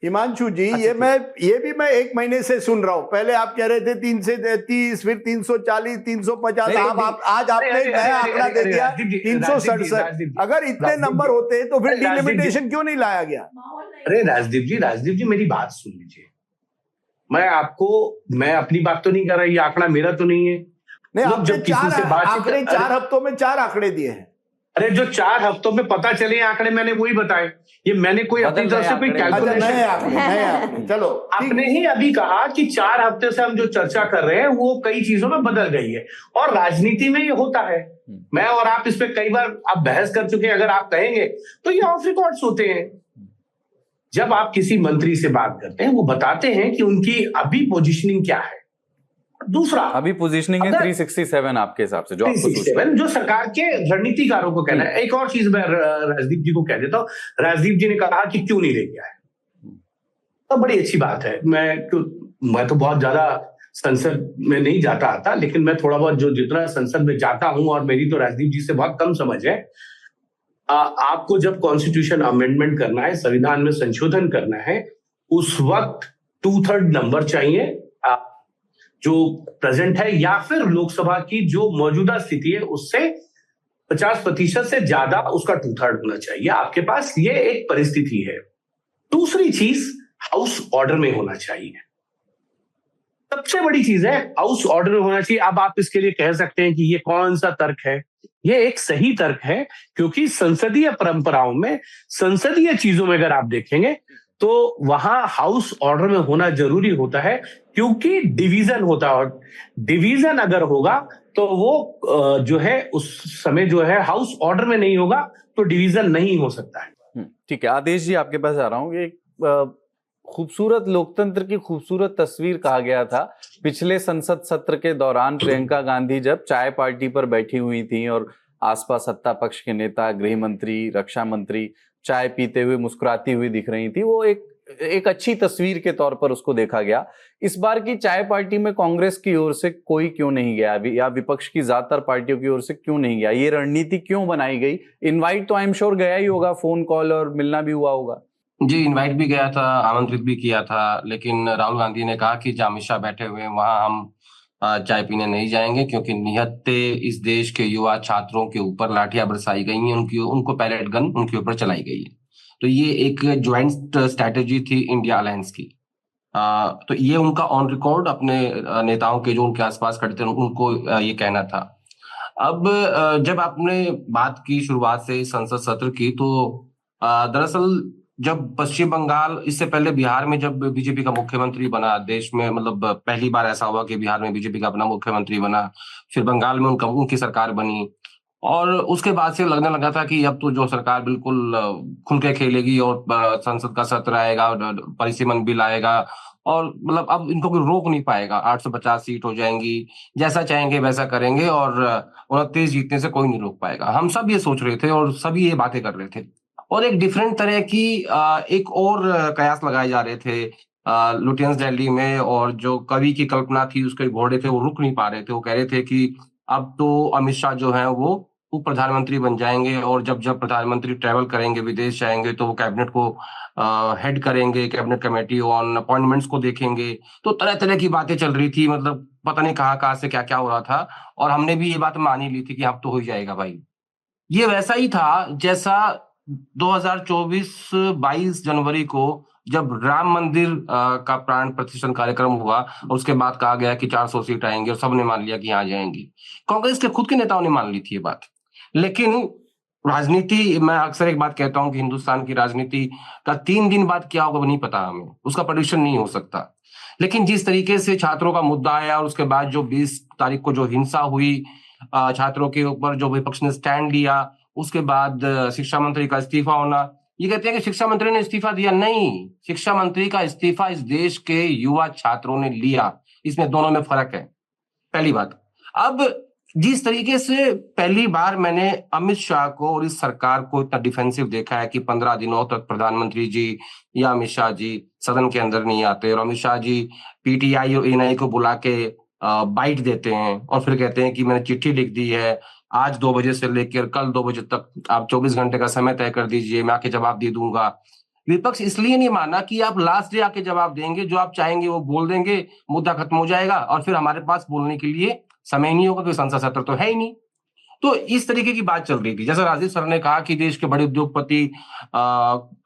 हिमांशु जी, ये भी मैं एक महीने से सुन रहा हूँ। पहले आप कह रहे थे 3 से 30, फिर 340, 350, आज आपने नया आंकड़ा दे दिया 367। अगर इतने नंबर होते तो फिर डिलिमिटेशन क्यों नहीं लाया गया? अरे राजदीप जी मेरी बात सुन लीजिए। मैं अपनी बात तो नहीं कर रहा, ये आंकड़ा मेरा तो नहीं है। नहीं, आपने 4 हफ्तों में 4 आंकड़े दिए हैं। अरे जो 4 हफ्तों में पता चले आंकड़े मैंने वही बताए, ये मैंने कोई अपनी तरफ से कोई कैलकुलेशन, चलो आपने ही अभी कहा कि 4 हफ्ते से हम जो चर्चा कर रहे हैं वो कई चीजों में बदल गई है, और राजनीति में ये होता है। मैं और आप इस पे कई बार आप बहस कर चुके हैं, अगर आप कहेंगे तो ये ऑफ रिकॉर्ड्स होते हैं। जब आप किसी मंत्री से बात करते हैं वो बताते हैं कि उनकी अभी पोजीशनिंग क्या है। दूसरा, अभी पोजीशनिंग है 367 आपके हिसाब से, जो आपको 367 जो सरकार के रणनीतिकारों को कहना है। एक और चीज मैं राजदीप जी को कह देता हूँ, राजदीप जी ने कहा कि क्यों नहीं लेके आए, तो बड़ी अच्छी बात है। मैं तो बहुत ज्यादा संसद में नहीं जाता आता, लेकिन मैं थोड़ा बहुत जो जितना संसद में जाता हूं, और मेरी तो राजदीप जी से बहुत कम समझ है। आपको जब कॉन्स्टिट्यूशन अमेंडमेंट करना है, संविधान में संशोधन करना है, उस वक्त 2/3 नंबर चाहिए जो प्रेजेंट है, या फिर लोकसभा की जो मौजूदा स्थिति है उससे 50% से ज्यादा उसका 2/3 होना चाहिए आपके पास। ये एक परिस्थिति है। दूसरी चीज, हाउस ऑर्डर में होना चाहिए। सबसे बड़ी चीज है हाउस ऑर्डर में होना चाहिए। अब आप इसके लिए कह सकते हैं कि ये कौन सा तर्क है? ये एक सही तर्क है, क्योंकि संसदीय परंपराओं में, संसदीय चीजों में अगर आप देखेंगे तो वहां हाउस ऑर्डर में होना जरूरी होता है, क्योंकि डिवीजन होता है, और डिवीजन अगर होगा तो वो जो है उस समय जो है हाउस ऑर्डर में नहीं होगा तो डिवीजन नहीं हो सकता है। ठीक है, आदेश जी आपके पास आ रहा हूँ। एक खूबसूरत लोकतंत्र की खूबसूरत तस्वीर कहा गया था पिछले संसद सत्र के दौरान, प्रियंका गांधी जब चाय पार्टी पर बैठी हुई थी और आसपास सत्ता पक्ष के नेता, गृह मंत्री, रक्षा मंत्री चाय पीते हुए मुस्कुराती हुई दिख रही थी। वो एक अच्छी तस्वीर के तौर पर उसको देखा गया। इस बार की चाय पार्टी में कांग्रेस की ओर से कोई क्यों नहीं गया, या विपक्ष की ज्यादातर पार्टियों की ओर से क्यों नहीं गया? ये रणनीति क्यों बनाई गई? इनवाइट तो आई एम श्योर गया ही होगा, फोन कॉल और मिलना भी हुआ होगा। जी, इनवाइट भी गया था, आमंत्रित भी किया था, लेकिन राहुल गांधी ने कहा कि जहां अमित शाह बैठे हुए हैं वहां हम चाय पीने नहीं जाएंगे, क्योंकि निहत्ते इस देश के युवा छात्रों के ऊपर लाठियां बरसाई गई हैं, उनको पैलेट गन उनके ऊपर चलाई गई है। तो ये एक ज्वाइंट स्ट्रैटेजी थी इंडिया अलायंस की। तो ये उनका ऑन रिकॉर्ड अपने नेताओं के जो उनके आसपास खड़े थे उनको ये कहना था। अब जब आपने बात की शुरुआत से संसद सत्र की, तो दरअसल जब पश्चिम बंगाल, इससे पहले बिहार में जब बीजेपी का मुख्यमंत्री बना देश में, मतलब पहली बार ऐसा हुआ कि बिहार में बीजेपी का अपना मुख्यमंत्री बना, फिर बंगाल में उनकी सरकार बनी, और उसके बाद से लगने लगा था कि अब तो जो सरकार बिल्कुल खुल के खेलेगी और संसद का सत्र आएगा, परिसीमन बिल आएगा, और मतलब अब इनको कोई रोक नहीं पाएगा। 850 सीट हो जाएंगी, जैसा चाहेंगे वैसा करेंगे, और 29 जीतने से कोई नहीं रोक पाएगा। हम सब ये सोच रहे थे और सभी ये बातें कर रहे थे। और एक डिफरेंट तरह की एक और कयास लगाए जा रहे थे लुटियंस दिल्ली में, और जो कवि की कल्पना थी उसके घोड़े थे वो रुक नहीं पा रहे थे। वो कह रहे थे कि अब तो अमित शाह जो है वो उप प्रधानमंत्री बन जाएंगे, और जब प्रधानमंत्री ट्रैवल करेंगे, विदेश जाएंगे, तो वो कैबिनेट को हेड करेंगे, कैबिनेट कमेटी ऑन अपॉइंटमेंट्स को देखेंगे। तो तरह तरह की बातें चल रही थी, मतलब पता नहीं कहाँ से क्या क्या हो रहा था, और हमने भी ये बात मान ही ली थी कि अब तो हो ही जाएगा भाई। ये वैसा ही था जैसा 2024-22 जनवरी को जब राम मंदिर का प्राण प्रतिष्ठान कार्यक्रम हुआ, और उसके बाद कहा गया कि 400 सीट आएंगी, और सबने मान लिया कि यहाँ जाएंगी। कांग्रेस के खुद के नेताओं ने मान ली थी ये बात। लेकिन राजनीति, मैं अक्सर एक बात कहता हूं कि हिंदुस्तान की राजनीति का 3 दिन बाद क्या होगा वो नहीं पता हमें, उसका प्रेडिक्शन नहीं हो सकता। लेकिन जिस तरीके से छात्रों का मुद्दा आया, और उसके बाद जो 20 तारीख को जो हिंसा हुई छात्रों के ऊपर, जो विपक्ष ने स्टैंड लिया, उसके बाद शिक्षा मंत्री का इस्तीफा होना। ये कहते हैं कि शिक्षा मंत्री ने इस्तीफा दिया, नहीं, शिक्षा मंत्री का इस्तीफा इस देश के युवा छात्रों ने लिया। इसमें दोनों में फर्क है, पहली बात। अब जिस तरीके से पहली बार मैंने अमित शाह को और इस सरकार को इतना डिफेंसिव देखा है कि 15 दिनों तक प्रधानमंत्री जी या अमित शाह जी सदन के अंदर नहीं आते, और अमित शाह जी पीटीआई और एनआई को बुला के बाइट देते हैं, और फिर कहते हैं कि मैंने चिट्ठी लिख दी है, आज 2 बजे से लेकर कल 2 बजे तक आप 24 घंटे का समय तय कर दीजिए, मैं आके जवाब दे दूंगा। विपक्ष इसलिए नहीं माना कि आप लास्ट डे आके जवाब देंगे, जो आप चाहेंगे वो बोल देंगे, मुद्दा खत्म हो जाएगा, और फिर हमारे पास बोलने के लिए समय नहीं होगा, क्योंकि संसद सत्र तो है ही नहीं। तो इस तरीके की बात चल रही थी। जैसा राजीव सर ने कहा कि देश के बड़े उद्योगपति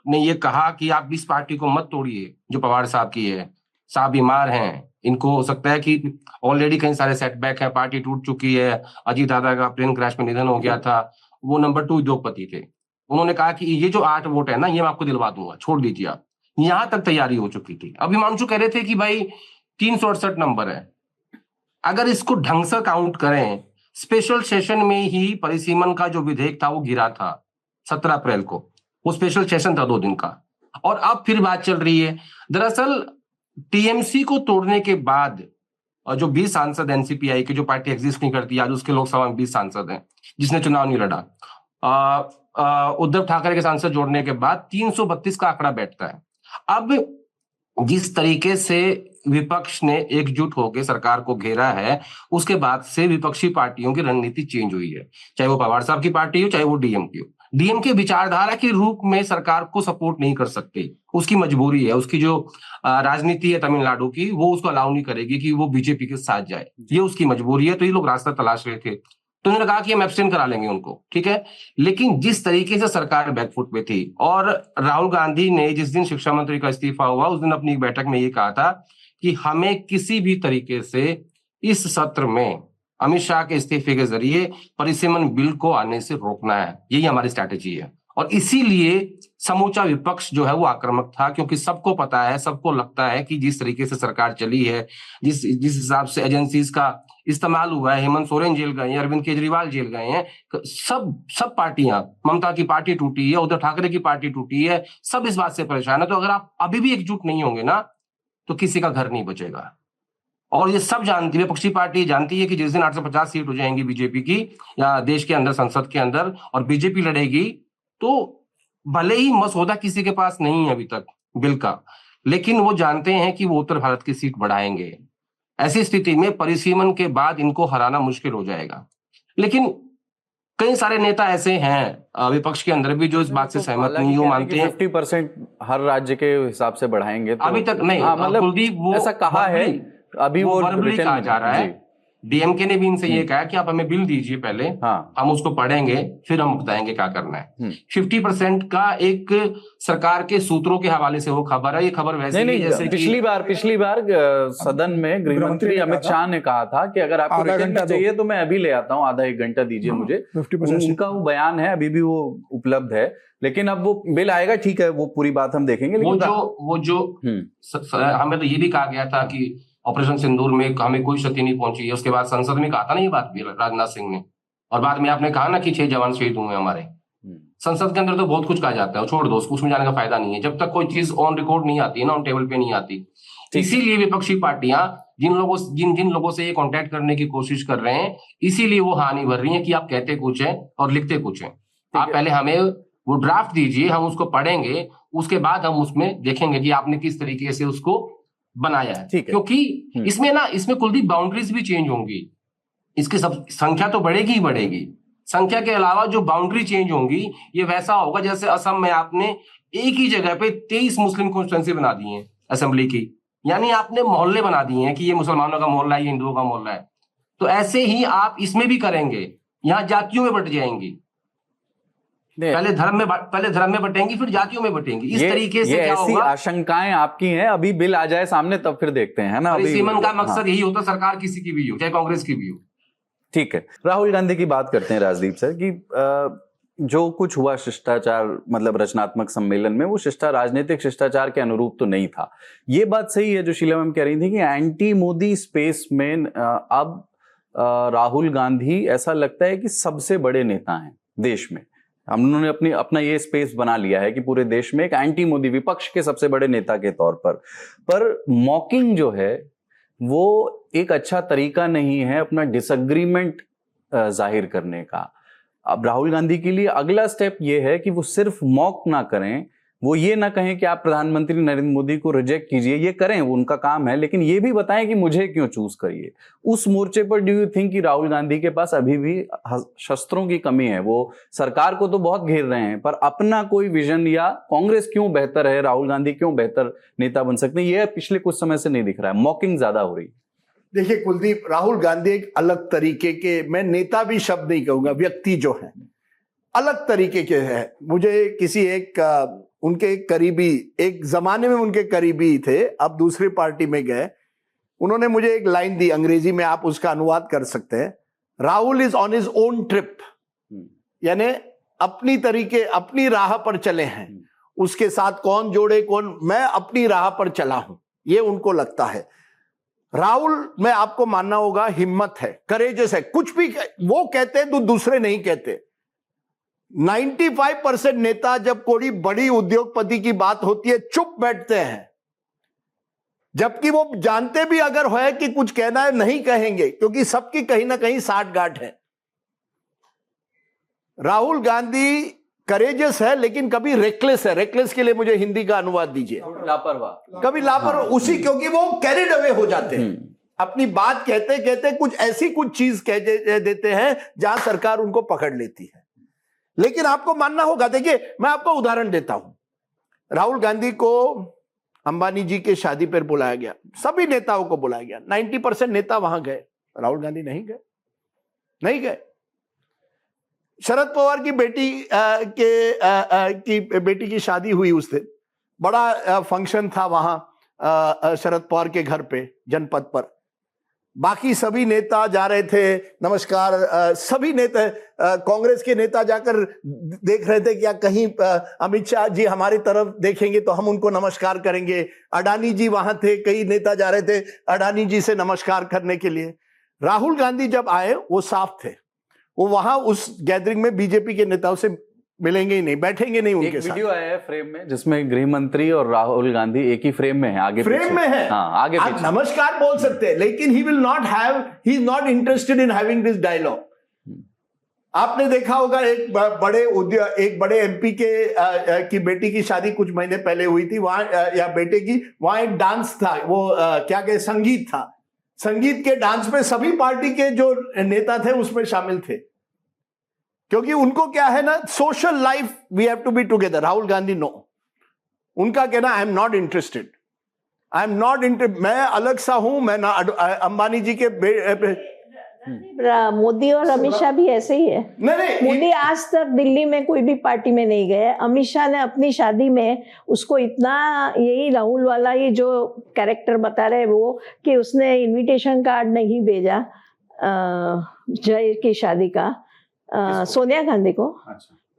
ने ये कहा कि आप इस पार्टी को मत तोड़िए जो पवार साहब की है, साहब बीमार हैं, इनको हो सकता है कि ऑलरेडी कई सारे सेटबैक है, पार्टी टूट चुकी है, अजीत दादा का प्लेन क्रैश में निधन हो गया था, वो नंबर 2 उद्योगपति थे। उन्होंने कहा कि ये जो 8 वोट है ना, ये मैं आपको दिलवा दूंगा, छोड़ दीजिए आप। यहां तक तैयारी हो चुकी थी। अब हिमांशु कह रहे थे कि भाई 368 नंबर है, अगर इसको ढंग से काउंट करें, स्पेशल सेशन में ही परिसीमन का जो विधेयक था वो गिरा था 17 अप्रैल को, वो स्पेशल सेशन था 2 दिन का, और अब फिर बात चल रही है। दरअसल टीएमसी को तोड़ने के बाद जो 20 सांसद एनसीपीआई की, जो पार्टी एग्जिस्ट नहीं करती, आज उसके लोकसभा में 20 सांसद हैं, जिसने चुनाव नहीं लड़ा, उद्धव ठाकरे के सांसद जोड़ने के बाद 332 का आंकड़ा बैठता है। अब जिस तरीके से विपक्ष ने एकजुट होकर सरकार को घेरा है, उसके बाद से विपक्षी पार्टियों की रणनीति चेंज हुई है, चाहे वो पवार साहब की पार्टी हो, चाहे वो डीएम की हो। डीएम के विचारधारा के रूप में सरकार को सपोर्ट नहीं कर सकते, उसकी मजबूरी है, उसकी जो राजनीति है तमिलनाडु की, वो उसको अलाउ नहीं करेगी कि वो बीजेपी के साथ जाए, ये उसकी मजबूरी है। तो ये लोग रास्ता तलाश रहे थे, तो उन्होंने कहा कि हम एब्सटेन करा लेंगे उनको, ठीक है। लेकिन जिस तरीके से सरकार बैकफुट पे थी, और राहुल गांधी ने जिस दिन शिक्षा मंत्री का इस्तीफा हुआ, उस दिन अपनी एक बैठक में ये कहा था कि हमें किसी भी तरीके से इस सत्र में अमित शाह के इस्तीफे के जरिए परिसीमन बिल को आने से रोकना है, यही हमारी स्ट्रैटेजी है। और इसीलिए समूचा विपक्ष जो है वो आक्रामक था, क्योंकि सबको पता है, सबको लगता है कि जिस तरीके से सरकार चली है, जिस हिसाब से एजेंसीज का इस्तेमाल हुआ है, हेमंत सोरेन जेल गए हैं, अरविंद केजरीवाल जेल गए हैं, सब पार्टियां, ममता की पार्टी टूटी है, उद्धव ठाकरे की पार्टी टूटी है, सब इस बात से परेशान है। तो अगर आप अभी भी एकजुट नहीं होंगे ना, तो किसी का घर नहीं बचेगा। और ये सब जानती है, विपक्षी पार्टी जानती है कि जिस दिन 850 सीट हो जाएंगी बीजेपी की या देश के अंदर संसद के अंदर और बीजेपी लड़ेगी, तो भले ही मसौदा किसी के पास नहीं है अभी तक बिल का, लेकिन वो जानते हैं कि वो उत्तर भारत की सीट बढ़ाएंगे। ऐसी स्थिति में परिसीमन के बाद इनको हराना मुश्किल हो जाएगा। लेकिन कई सारे नेता ऐसे हैं विपक्ष के अंदर भी जो इस बात से सहमत नहीं हो, मानते हैं 50% हर राज्य के हिसाब से बढ़ाएंगे तो अभी तक नहीं। हाँ, मतलब कुलदीप, वो ऐसा कहा है, अभी वो वर्बली written कहा में- जा रहा है। जी। डीएमके ने भी इनसे ये कहा कि आप हमें बिल दीजिए पहले, हाँ। हम उसको पढ़ेंगे, फिर हम बताएंगे क्या करना है। 50% का एक सरकार के सूत्रों के हवाले से वो खबर है। ये खबर वैसे नहीं ही नहीं, जैसे पिछली बार सदन में गृहमंत्री ने अमित कहा शाह ने कहा था कि अगर आपको आधा written घंटा में दो। चाहिए तो मैं अभी ले आता हूँ, आधा एक घंटा दीजिए मुझे। 50% उनका वो बयान है, अभी भी वो उपलब्ध है, लेकिन अब वो बिल आएगा, ठीक है, वो पूरी बात हम देखेंगे। वो लेकिन जो हमें तो ये भी कहा गया था कि ऑपरेशन सिंदूर में हमें कोई क्षति नहीं पहुंची है। उसके बाद संसद में कहा था ना ये बात भी राजनाथ सिंह ने, और बाद में आपने कहा ना कि 6 जवान शहीद हुए हमारे। संसद के अंदर तो बहुत कुछ कहा जाता है, छोड़ दो उसको, उसमें जाने का फायदा नहीं है जब तक कोई चीज ऑन रिकॉर्ड नहीं आती है ना, ऑन टेबल पे नहीं आती। इसीलिए विपक्षी पार्टियां जिन लोगों से ये कॉन्टेक्ट करने की कोशिश कर रहे हैं, इसीलिए वो हानि भर रही है कि आप कहते कुछ है और लिखते कुछ है। आप पहले हमें वो ड्राफ्ट दीजिए, हम उसको पढ़ेंगे, उसके बाद हम उसमें देखेंगे कि आपने किस तरीके से उसको बनाया है। ठीक है। क्योंकि इसमें कुलदीप बाउंड्रीज भी चेंज होंगी, इसकी सब संख्या तो बढ़ेगी ही बढ़ेगी, संख्या के अलावा जो बाउंड्री चेंज होंगी ये वैसा होगा जैसे असम में आपने एक ही जगह पे 23 मुस्लिम कॉन्स्टिट्यूंसी बना दी है असेंबली की, यानी आपने मोहल्ले बना दिए हैं कि ये मुसलमानों का मोहल्ला है, ये हिंदुओं का मोहल्ला है। तो ऐसे ही आप इसमें भी करेंगे, यहाँ जातियों में बट जाएंगी, पहले धर्म में बटेंगी, फिर जातियों में बटेंगी। इस तरीके से क्या ऐसी होगा, आशंकाएं आपकी हैं, अभी बिल आ जाए सामने तब फिर देखते हैं, है ना। अभी परिसीमन का हाँ। मकसद यही होता है, सरकार किसी की भी हो, चाहे कांग्रेस की भी हो। ठीक है, राहुल गांधी की बात करते हैं राजदीप सर कि जो कुछ हुआ शिष्टाचार, मतलब रचनात्मक सम्मेलन में, वो राजनीतिक शिष्टाचार के अनुरूप तो नहीं था। ये बात सही है जो शीला मैम कह रही थी कि एंटी मोदी स्पेस में अब राहुल गांधी ऐसा लगता है कि सबसे बड़े नेता हैं देश में। उन्होंने अपना ये स्पेस बना लिया है कि पूरे देश में एक एंटी मोदी विपक्ष के सबसे बड़े नेता के तौर पर मॉकिंग जो है वो एक अच्छा तरीका नहीं है अपना डिसएग्रीमेंट जाहिर करने का। अब राहुल गांधी के लिए अगला स्टेप ये है कि वो सिर्फ मॉक ना करें, वो ये ना कहें कि आप प्रधानमंत्री नरेंद्र मोदी को रिजेक्ट कीजिए, ये करें, वो उनका काम है, लेकिन ये भी बताएं कि मुझे क्यों चूज करिए। उस मोर्चे पर डू यू थिंक कि राहुल गांधी के पास अभी भी शस्त्रों की कमी है? वो सरकार को तो बहुत घेर रहे हैं, पर अपना कोई विजन, या कांग्रेस क्यों बेहतर है, राहुल गांधी क्यों बेहतर नेता बन सकते हैं, ये पिछले कुछ समय से नहीं दिख रहा है, मॉकिंग ज्यादा हो रही। देखिए कुलदीप, राहुल गांधी एक अलग तरीके के, मैं नेता भी शब्द नहीं कहूंगा, व्यक्ति जो है अलग तरीके के है। मुझे किसी एक उनके करीबी, एक जमाने में उनके करीबी थे, अब दूसरी पार्टी में गए, उन्होंने मुझे एक लाइन दी अंग्रेजी में, आप उसका अनुवाद कर सकते हैं। Rahul is on his own trip, यानी अपनी तरीके, अपनी राह पर चले हैं, उसके साथ कौन जोड़े कौन, मैं अपनी राह पर चला हूं, ये उनको लगता है। राहुल में आपको मानना होगा हिम्मत है, करेजस है, कुछ भी वो कहते हैं तो दूसरे नहीं कहते। 95% नेता जब कोई बड़ी उद्योगपति की बात होती है चुप बैठते हैं, जबकि वो जानते भी अगर है कि कुछ कहना है नहीं कहेंगे, क्योंकि सबकी कहीं ना कहीं साठ गांठ है। राहुल गांधी करेजस है लेकिन कभी रेकलेस है। रेकलेस के लिए मुझे हिंदी का अनुवाद दीजिए। लापरवाह, कभी लापरवाह, उसी, क्योंकि वो कैरिड अवे हो जाते हैं, अपनी बात कहते कहते कुछ ऐसी कुछ चीज कह देते हैं जहां सरकार उनको पकड़ लेती है। लेकिन आपको मानना होगा, देखिए मैं आपको उदाहरण देता हूं, राहुल गांधी को अंबानी जी के शादी पर बुलाया गया, सभी नेताओं को बुलाया गया, 90% नेता वहां गए, राहुल गांधी नहीं गए। शरद पवार की बेटी की शादी हुई उस दिन, बड़ा फंक्शन था वहां शरद पवार के घर पे, जनपद पर, बाकी सभी नेता जा रहे थे, नमस्कार, सभी नेता, कांग्रेस के नेता जाकर देख रहे थे क्या कहीं अमित शाह जी हमारी तरफ देखेंगे तो हम उनको नमस्कार करेंगे। अडानी जी वहां थे, कई नेता जा रहे थे अडानी जी से नमस्कार करने के लिए। राहुल गांधी जब आए वो साफ थे, वो वहां उस गैदरिंग में बीजेपी के नेताओं से मिलेंगे ही नहीं, बैठेंगे नहीं एक उनके साथ। वीडियो आया है फ्रेम में जिसमें गृह मंत्री और राहुल गांधी एक ही फ्रेम में है, आगे फ्रेम पीछे। में है, हाँ, आगे आप पीछे। नमस्कार बोल सकते हैं, लेकिन he will not have, he is not interested in having this dialogue. आपने देखा होगा एक बड़े एमपी की बेटी की शादी कुछ महीने पहले हुई थी, वहां या बेटे की, वहां एक डांस था, वो क्या कहे, संगीत था। संगीत के डांस में सभी पार्टी के जो नेता थे उसमें शामिल थे, क्योंकि उनको क्या है ना, social life we have to be together. Rahul Gandhi no, उनका कहना आई एम नॉट इंटरेस्टेड, मैं अलग सा हूं, मैं ना अंबानी जी के मोदी और अमित शाह भी ऐसे ही है। नहीं, मोदी आज तक दिल्ली में कोई भी पार्टी में नहीं गए। अमित शाह ने अपनी शादी में उसको इतना, यही राहुल वाला ये जो कैरेक्टर बता रहे वो, कि उसने इनविटेशन कार्ड नहीं भेजा जय की शादी का सोनिया गांधी को।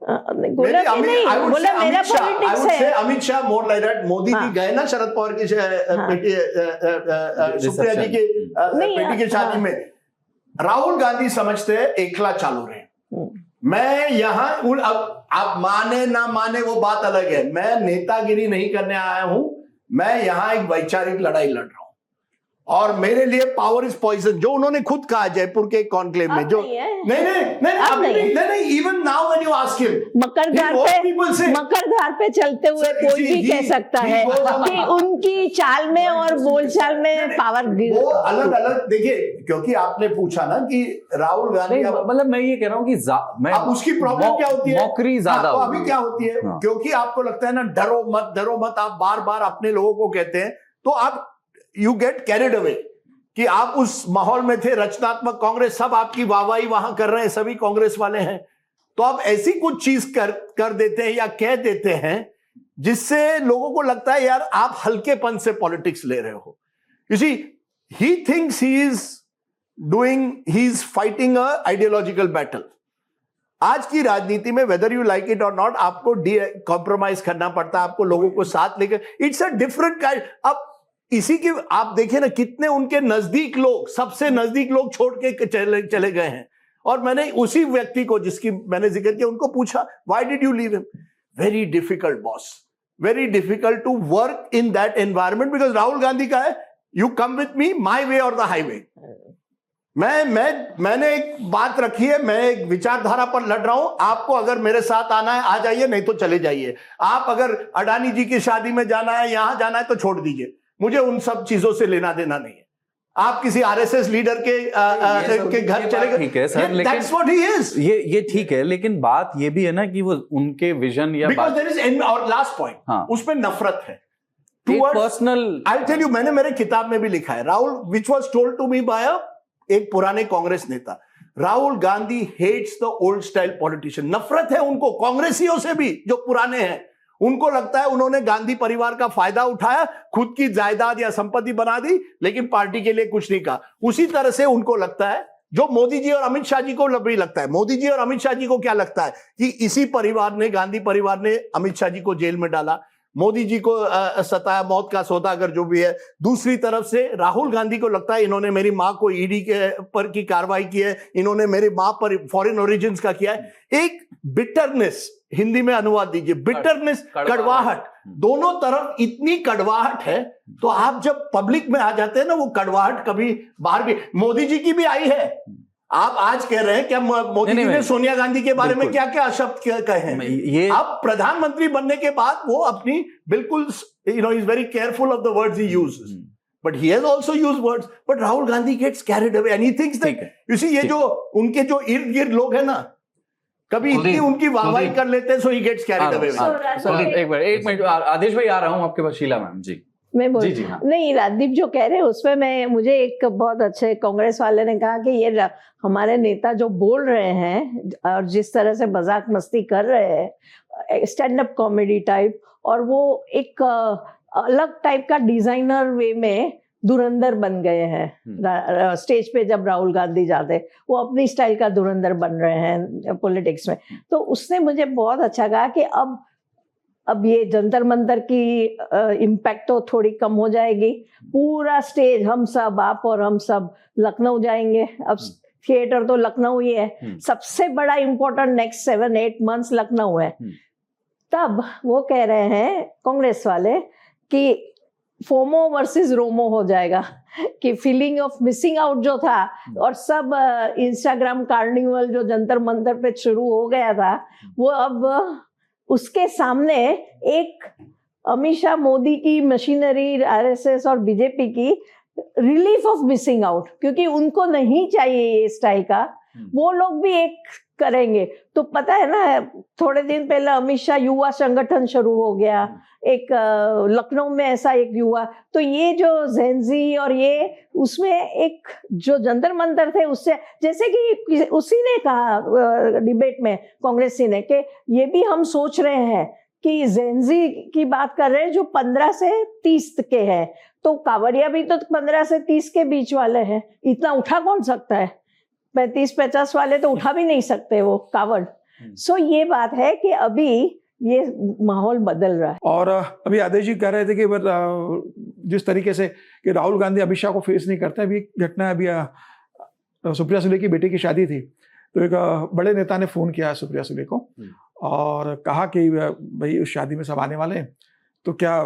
बोला कि नहीं, बोला मेरा पॉलिटिक्स है। Amit Shah more like that. Modi ji गए ना शरद पवार की बेटी सुप्रिया जी की बेटी की शादी में, राहुल गांधी समझते हैं एकला चालू रहे। मैं यहाँ अब आप माने ना माने वो बात अलग है, मैं नेतागिरी नहीं करने आया हूं, मैं यहाँ एक वैचारिक लड़ाई लड़ रहा हूं, और मेरे लिए पावर इज पॉइजन, जो उन्होंने खुद कहा जयपुर के कॉन्क्लेव में। जो नहीं, even now when you ask him, मकर पे चलते हुए कोई भी कह सकता है कि उनकी चाल में और बोलचाल में पावर वो अलग अलग। देखिए, क्योंकि आपने पूछा ना कि राहुल गांधी, मतलब मैं ये कह रहा हूँ कि अब उसकी प्रॉब्लम क्या होती है, मौकरी ज्यादा अभी क्या होती है, क्योंकि आपको लगता है ना डरो मत, आप बार बार अपने लोगों को कहते हैं, तो आप यू गेट कैरिड अवे कि आप उस माहौल में थे, रचनात्मक कांग्रेस, सब आपकी वाहवाही वहां कर रहे हैं, सभी कांग्रेस वाले हैं, तो आप ऐसी कुछ चीज कर देते हैं या कह देते हैं जिससे लोगों को लगता है यार आप हल्केपन से पॉलिटिक्स ले रहे हो। You see, he thinks he is fighting a ideological battle. आज की राजनीति में वेदर यू लाइक इट और नॉट, आपको कॉम्प्रोमाइज करना पड़ता है, आपको लोगों को साथ लेकर, इट्स अ डिफरेंट काइंड। अब इसी की आप देखिए ना, कितने उनके नजदीक लोग, सबसे नजदीक लोग छोड़ के चले गए हैं। और मैंने उसी व्यक्ति को जिसकी मैंने जिक्र किया, उनको पूछा why did you leave him? Very difficult boss, very difficult to work in that environment, because Rahul Gandhi का है यू कम विथ मी, माई वे और द हाईवे। मैंने एक बात रखी है, मैं एक विचारधारा पर लड़ रहा हूं, आपको अगर मेरे साथ आना है आ जाइए, नहीं तो चले जाइए। आप अगर अडानी जी की शादी में जाना है, यहां जाना है, तो छोड़ दीजिए, मुझे उन सब चीजों से लेना देना नहीं है। आप किसी आरएसएस लीडर के घर चले गए, ठीक है सर, लेकिन that's what he is. ये ठीक है, लेकिन बात ये भी है ना कि वो उनके विजन या Because there is और लास्ट पॉइंट, हाँ, उसमें नफरत है पर्सनल। I'll tell you, मैंने मेरे किताब में भी लिखा है, Rahul, which was told to me by एक पुराने कांग्रेस नेता, Rahul Gandhi hates the old style politician. नफरत है उनको कांग्रेसियों से भी जो पुराने हैं। उनको लगता है उन्होंने गांधी परिवार का फायदा उठाया, खुद की जायदाद या संपत्ति बना दी, लेकिन पार्टी के लिए कुछ नहीं कहा। उसी तरह से उनको लगता है, जो मोदी जी और अमित शाह जी को भी लगता है। मोदी जी और अमित शाह जी को क्या लगता है कि इसी परिवार ने, गांधी परिवार ने अमित शाह जी को जेल में डाला, मोदी जी को सताया, मौत का सौदा अगर जो भी है। दूसरी तरफ से राहुल गांधी को लगता है इन्होंने मेरी मां को ईडी के पर की कार्रवाई की है, इन्होंने मेरी मां पर फॉरेन ओरिजिन्स का किया है। एक बिटरनेस, हिंदी में अनुवाद दीजिए, बिटरनेस, कड़वाहट, दोनों तरफ इतनी कड़वाहट है। तो आप जब पब्लिक में आ जाते हैं ना, वो कड़वाहट कभी बाहर भी, मोदी जी की भी आई है। आप आज कह रहे हैं क्या मोदी जी ने सोनिया गांधी के बारे में क्या क्या शब्द कहे हैं? अब प्रधानमंत्री बनने के बाद वो अपनी बिल्कुल, is very careful of the words he uses, but he has also used words, but Rahul Gandhi gets carried away and he thinks that, you see, ये जो उनके जो इर्द गिर्द लोग हैं ना, कभी इतनी उनकी वाहवाही कर लेते हैं, सो ही गेट्स कैरिड अवे। एक मिनट आदेश भाई, आ रहा हूं आपके पास। शीला मैम जी, मैं बोल जी, हाँ। नहीं, राजदीप जो कह रहे हैं उसमें मुझे एक बहुत अच्छे कांग्रेस वाले ने कहा कि ये हमारे नेता जो बोल रहे हैं और जिस तरह से मजाक मस्ती कर रहे हैं, स्टैंड अप कॉमेडी टाइप, और वो एक अलग टाइप का डिजाइनर वे में धुरंधर बन गए हैं। स्टेज पे जब राहुल गांधी जाते, वो अपनी स्टाइल का धुरंधर बन रहे हैं पॉलिटिक्स में। तो उसने मुझे बहुत अच्छा कहा कि अब ये जंतर मंतर की इम्पैक्ट तो थोड़ी कम हो जाएगी। पूरा स्टेज, हम सब, आप और हम सब लखनऊ जाएंगे। अब थिएटर तो लखनऊ ही है, सबसे बड़ा इम्पोर्टेंट नेक्स्ट 7-8 मंथ्स लखनऊ है। तब वो कह रहे हैं कांग्रेस वाले कि फोमो वर्सेस रोमो हो जाएगा, कि फीलिंग ऑफ मिसिंग आउट जो था और सब इंस्टाग्राम कार्निवल जो जंतर मंतर पे शुरू हो गया था, वो अब उसके सामने एक अमित शाह मोदी की मशीनरी, आरएसएस और बीजेपी की रिलीफ ऑफ मिसिंग आउट, क्योंकि उनको नहीं चाहिए ये स्टाइल का, वो लोग भी एक करेंगे। तो पता है ना, थोड़े दिन पहले अमित शाह युवा संगठन शुरू हो गया, एक लखनऊ में ऐसा एक युवा, तो ये जो जेनजी और ये उसमें एक जो जंतर मंतर थे उससे, जैसे कि उसी ने कहा डिबेट में कांग्रेसी ने कि ये भी हम सोच रहे हैं कि जेनजी की बात कर रहे हैं जो 15 से 30 के हैं, तो कांवड़िया भी तो 15 से 30 के बीच वाले हैं, इतना उठा कौन सकता है? 35-50 वाले तो उठा भी नहीं सकते वो कावड़। सो ये बात है कि अभी ये माहौल बदल रहा है। और अभी आदेश जी कह रहे थे कि जिस तरीके से कि राहुल गांधी अमित शाह को फेस नहीं करते, अभी घटना अभी सुप्रिया सुले की बेटी की शादी थी, तो एक बड़े नेता ने फोन किया सुप्रिया सुले को और कहा कि भाई उस शादी में सब आने वाले हैं, तो क्या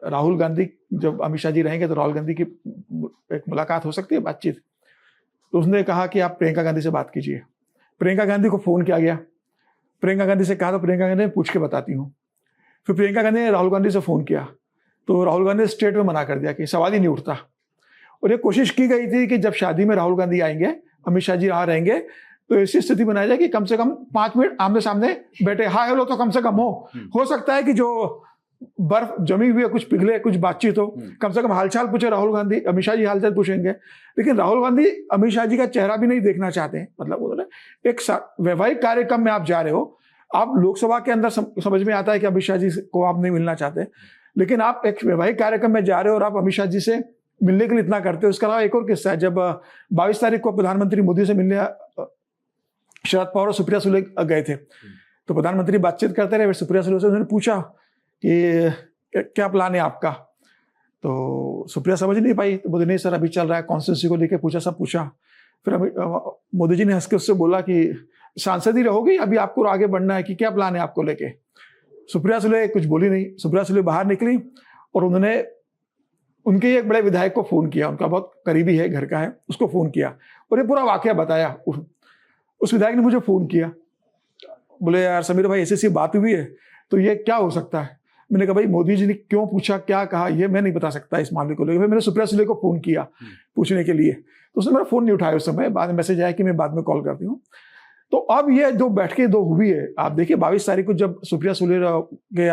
राहुल गांधी जब अमित शाह जी रहेंगे तो राहुल गांधी की एक मुलाकात हो सकती है, बातचीत? तो उसने कहा कि आप प्रियंका गांधी से बात कीजिए। प्रियंका गांधी को फोन किया गया, प्रियंका गांधी से कहा तो प्रियंका गांधी ने पूछ के बताती हूँ। फिर प्रियंका गांधी ने राहुल गांधी से फोन किया तो राहुल गांधी ने स्टेट में मना कर दिया कि सवाल ही नहीं उठता। और ये कोशिश की गई थी कि जब शादी में राहुल गांधी आएंगे, अमित शाह जी यहाँ रहेंगे, तो ऐसी स्थिति बनाई जाए कि कम से कम 5 मिनट आमने सामने बैठे, हाँ हेलो तो कम से कम हो सकता है कि जो बर्फ जमी हुई है कुछ पिघले, कुछ बातचीत हो, कम से कम हालचाल पूछे राहुल गांधी, अमित शाह जी हालचाल पूछेंगे। लेकिन राहुल गांधी अमित शाह जी का चेहरा भी नहीं देखना चाहते हैं। मतलब वो एक वैवाहिक कार्यक्रम में आप जा रहे हो, आप लोकसभा के अंदर समझ में आता है कि अमित शाह जी को आप नहीं मिलना चाहते, लेकिन आप एक वैवाहिक कार्यक्रम में जा रहे हो और आप अमित शाह जी से मिलने के लिए इतना करते हो। इसके अलावा एक और किस्सा है, जब 22 तारीख को प्रधानमंत्री मोदी से मिलने शरद पवार और सुप्रिया सुले गए थे, तो प्रधानमंत्री बातचीत करते रहे। सुप्रिया सुले से उन्होंने पूछा कि क्या प्लान है आपका, तो सुप्रिया समझ नहीं पाई, तो बोले नहीं सर अभी चल रहा है, कॉन्स्टिट्यूंसी को लेके पूछा, सब पूछा। फिर मोदी जी ने हंस के उससे बोला कि सांसद ही रहोगी, अभी आपको आगे बढ़ना है, कि क्या प्लान है आपको लेके? सुप्रिया सुले कुछ बोली नहीं। सुप्रिया सुले बाहर निकली और उन्होंने उनके एक बड़े विधायक को फोन किया, उनका बहुत करीबी है, घर का है, उसको फोन किया और ये पूरा वाकया बताया। उस विधायक ने मुझे फोन किया, बोले यार समीर भाई ऐसी बात हुई है, तो ये क्या हो सकता है? मैंने कहा भाई मोदी जी ने क्यों पूछा, क्या कहा, ये मैं नहीं बता सकता इस मामले को लेकर। फिर मैंने सुप्रिया सुले को फोन किया पूछने के लिए, तो उसने मेरा फोन नहीं उठाया उस समय। बाद में मैसेज आया कि मैं बाद में कॉल करती हूँ। तो अब ये जो बैठकें दो हुई है, आप देखिए 22 तारीख को जब सुप्रिया सुले के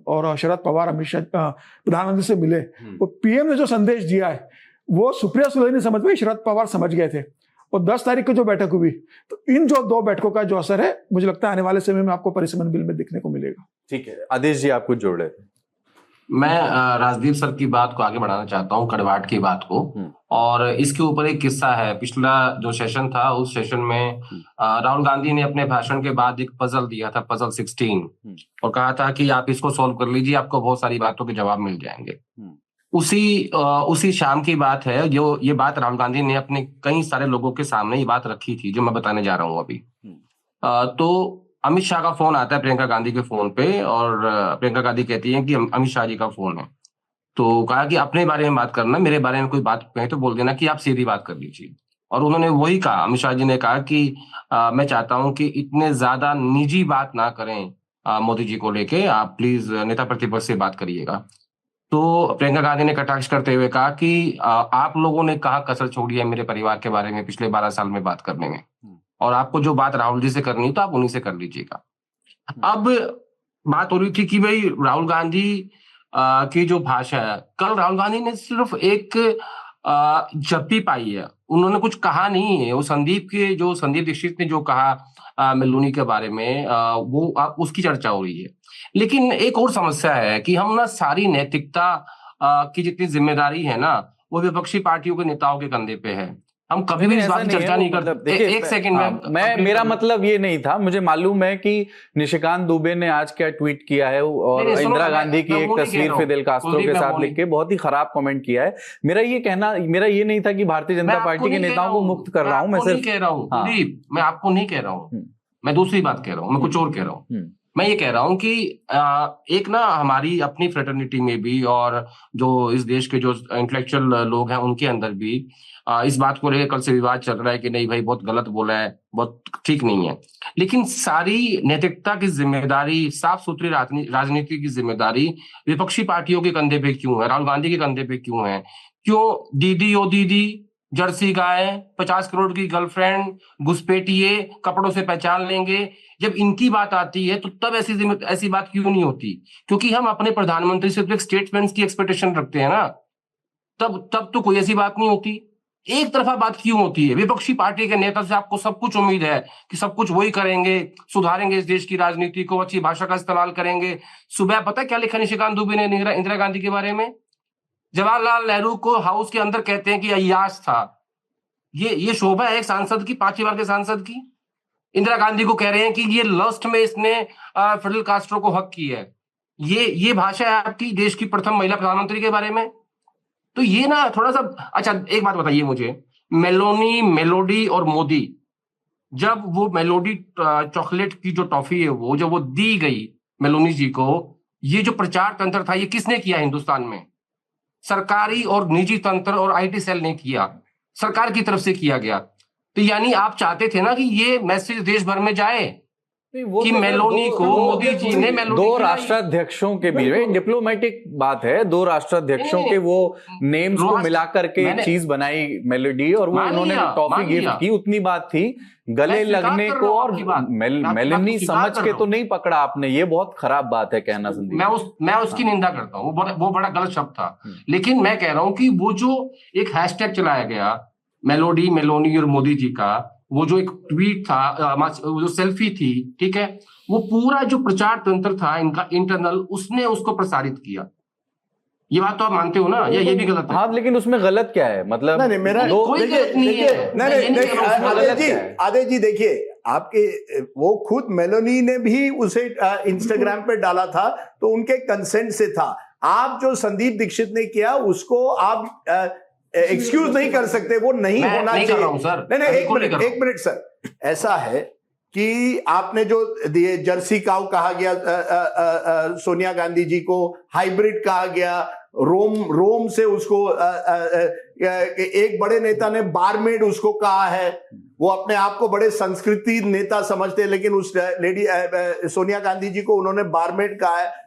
और शरद पवार अमित शाह प्रधानमंत्री से मिले, वो पीएम ने जो संदेश दिया है वो सुप्रिया सुले नहीं समझ पाई, शरद पवार समझ गए थे। और 10 तारीख को जो बैठक हुई, तो इन जो 2 बैठकों का जो असर है, मुझे लगता है आने वाले समय में आपको परिसमन बिल में दिखने को मिलेगा। ठीक है, आदेश जी आप कुछ जोड़ रहे थे। मैं राजदीप सर की बात को आगे बढ़ाना चाहता हूँ, कड़वाहट की बात को। और इसके ऊपर एक किस्सा है, पिछला जो सेशन था उस सेशन में राहुल गांधी ने अपने भाषण के बाद एक पजल दिया था, पजल 16, और कहा था कि आप इसको सॉल्व कर लीजिए, आपको बहुत सारी बातों के जवाब मिल जाएंगे। उसी शाम की बात है, जो ये बात राहुल गांधी ने अपने कई सारे लोगों के सामने ये बात रखी थी, जो मैं बताने जा रहा हूँ अभी। तो अमित शाह का फोन आता है प्रियंका गांधी के फोन पे, और प्रियंका गांधी कहती है कि अमित शाह जी का फोन है। तो कहा कि अपने बारे में बात करना, मेरे बारे में कोई बात कहें तो बोल देना कि आप सीधी बात कर लीजिए। और उन्होंने वही कहा, अमित शाह जी ने कहा कि मैं चाहता हूं कि इतने ज्यादा निजी बात ना करें मोदी जी को लेके, आप प्लीज नेता प्रतिपक्ष से बात करिएगा। तो प्रियंका गांधी ने कटाक्ष करते हुए कहा कि आप लोगों ने कहा कसर छोड़ी है मेरे परिवार के बारे में पिछले 12 साल में बात करने में, और आपको जो बात राहुल जी से करनी है तो आप उन्हीं से कर लीजिएगा। अब बात हो रही थी कि भाई राहुल गांधी की जो भाषा है, कल राहुल गांधी ने सिर्फ एक जप्पी पाई है, उन्होंने कुछ कहा नहीं है। वो संदीप दीक्षित ने जो कहा मिल्लूनी के बारे में, वो उसकी चर्चा हो रही है। लेकिन एक और समस्या है कि हम ना सारी नैतिकता की जितनी जिम्मेदारी है ना, वो विपक्षी पार्टियों के नेताओं के कंधे पे है। हम कभी भी इस बात की चर्चा नहीं मतलब करते। देखिए, एक सेकंड में मैं मेरा मतलब ये नहीं था, मुझे मालूम है कि निशिकांत दुबे ने आज क्या ट्वीट किया है और नहीं, सुनो, इंदिरा मैं- गांधी की मैं एक वो नहीं तस्वीर कह रहा हूं। फिदेल कास्ट्रो कुलदीप, के मैं साथ वो लिख के बहुत ही खराब कमेंट किया है। मेरा ये नहीं था कि भारतीय मैं जनता आपको पार्टी के नहीं कह नेताओं रहा को हूं। मुक्त कर रहा हूं, मैं आपको नहीं सिर्फ कह रहा हूं हाँ। कुलदीप, मैं आपको नहीं कह रहा हूं, मैं दूसरी बात कह रहा हूं, मैं कुछ और कह रहा हूं। मैं ये कह रहा हूं कि एक ना हमारी अपनी फ्रेटर्निटी में भी और जो इस देश के जो इंटेलेक्चुअल लोग हैं उनके अंदर भी इस बात को लेकर कल से विवाद चल रहा है कि नहीं भाई बहुत गलत बोला है, बहुत ठीक नहीं है। लेकिन सारी नैतिकता की जिम्मेदारी, साफ सुथरी राजनीति की जिम्मेदारी विपक्षी पार्टियों के कंधे पे क्यों है, राहुल गांधी के कंधे पे क्यों है? क्यों दीदी ओ दीदी, जर्सी गाय, 50 करोड़ की गर्लफ्रेंड, घुसपैठिए, कपड़ों से पहचान लेंगे, जब इनकी बात आती है तो तब ऐसी बात क्यों नहीं होती? क्योंकि हम अपने प्रधानमंत्री से तो एक स्टेटमेंट की एक्सपेक्टेशन रखते हैं ना, तब तो कोई ऐसी बात नहीं होती। एक तरफा बात क्यों होती है? विपक्षी पार्टी के नेता से आपको सब कुछ उम्मीद है कि सब कुछ वही करेंगे, सुधारेंगे इस देश की राजनीति को, अच्छी भाषा का इस्तेमाल करेंगे। सुबह पता है क्या लिखा निशिकांत दुबे ने इंदिरा गांधी के बारे में? जवाहरलाल नेहरू को हाउस के अंदर कहते हैं कि अय्याश था। ये शोभा है एक सांसद की, 5 बार के सांसद की? इंदिरा गांधी को कह रहे हैं कि ये लस्ट में इसने फिडेल कास्ट्रो को हक की है। ये भाषा है आपकी देश की प्रथम महिला प्रधानमंत्री के बारे में? तो ये ना थोड़ा सा, अच्छा एक बात बताइए मुझे, मेलोनी, मेलोडी और मोदी, जब वो मेलोडी चॉकलेट की जो टॉफी है वो जब वो दी गई मेलोनी जी को, ये जो प्रचार तंत्र था ये किसने किया हिंदुस्तान में? सरकारी और निजी तंत्र और आईटी सेल ने किया, सरकार की तरफ से किया गया। तो यानी आप चाहते थे ना कि ये मैसेज देश भर में जाए कि मेलोनी को मोदी जी ने मेलोडी दो खिलाई। राष्ट्राध्यक्षों के बीच डिप्लोमेटिक बात है, दो राष्ट्राध्यक्षों नहीं, के वो नेम्स को मिला करके मैंने- चीज बनाई मेलोडी और वो मान उन्होंने लिया, टॉफी मान गिफ्ट लिया। की, उतनी बात थी। गले मैं स्वीकार लगने कर को रहा हूं और आपकी बात। मैं आपकी बात मेलोनी को स्वीकार समझ कर के रहा तो हूं। नहीं पकड़ा आपने, ये बहुत खराब बात है कहना संदीप। मैं उसकी निंदा करता हूँ, वो बड़ा गलत शब्द था। लेकिन मैं कह रहा हूं कि वो जो एक हैशटैग चलाया गया मेलोडी, मेलोनी और मोदी जी का, वो जो एक ट्वीट था, वो जो सेल्फी थी, ठीक है, वो पूरा जो प्रचार तंत्र था इनका इंटरनल, उसने उसको प्रसारित किया। ये बात तो आप मानते हो ना, या ये भी गलत है? हाँ, लेकिन उसमें गलत क्या है? मतलब नहीं, मेरा दो- कोई देखिए, गलत नहीं देखिए, है। मैं ये नहीं कह रहा हूं उसमें आदेश गलत जी, क्या है? आदेश जी देखिए, आपके वो खुद मेलोनी ने भी उसे इंस्टाग्राम पे डाला था तो उनके कंसेंट से था। आप जो संदीप दीक्षित ने किया उसको आप एक्सक्यूज नहीं कर सकते, वो नहीं मैं होना नहीं कर चाहिए। रहा हूं सर, नहीं, बिल्कुल नहीं कर रहा हूं। एक मिनट सर, ऐसा है कि आपने जो दिए, जर्सी काऊ कहा गया सोनिया गांधी जी को, हाइब्रिड कहा गया, रोम से उसको एक बड़े नेता ने बारमेड उसको कहा है। वो अपने आप को बड़े संस्कृति नेता समझते हैं, लेकिन उस लेडी सोनिया गांधी जी को उन्होंने बारमेड कहा है।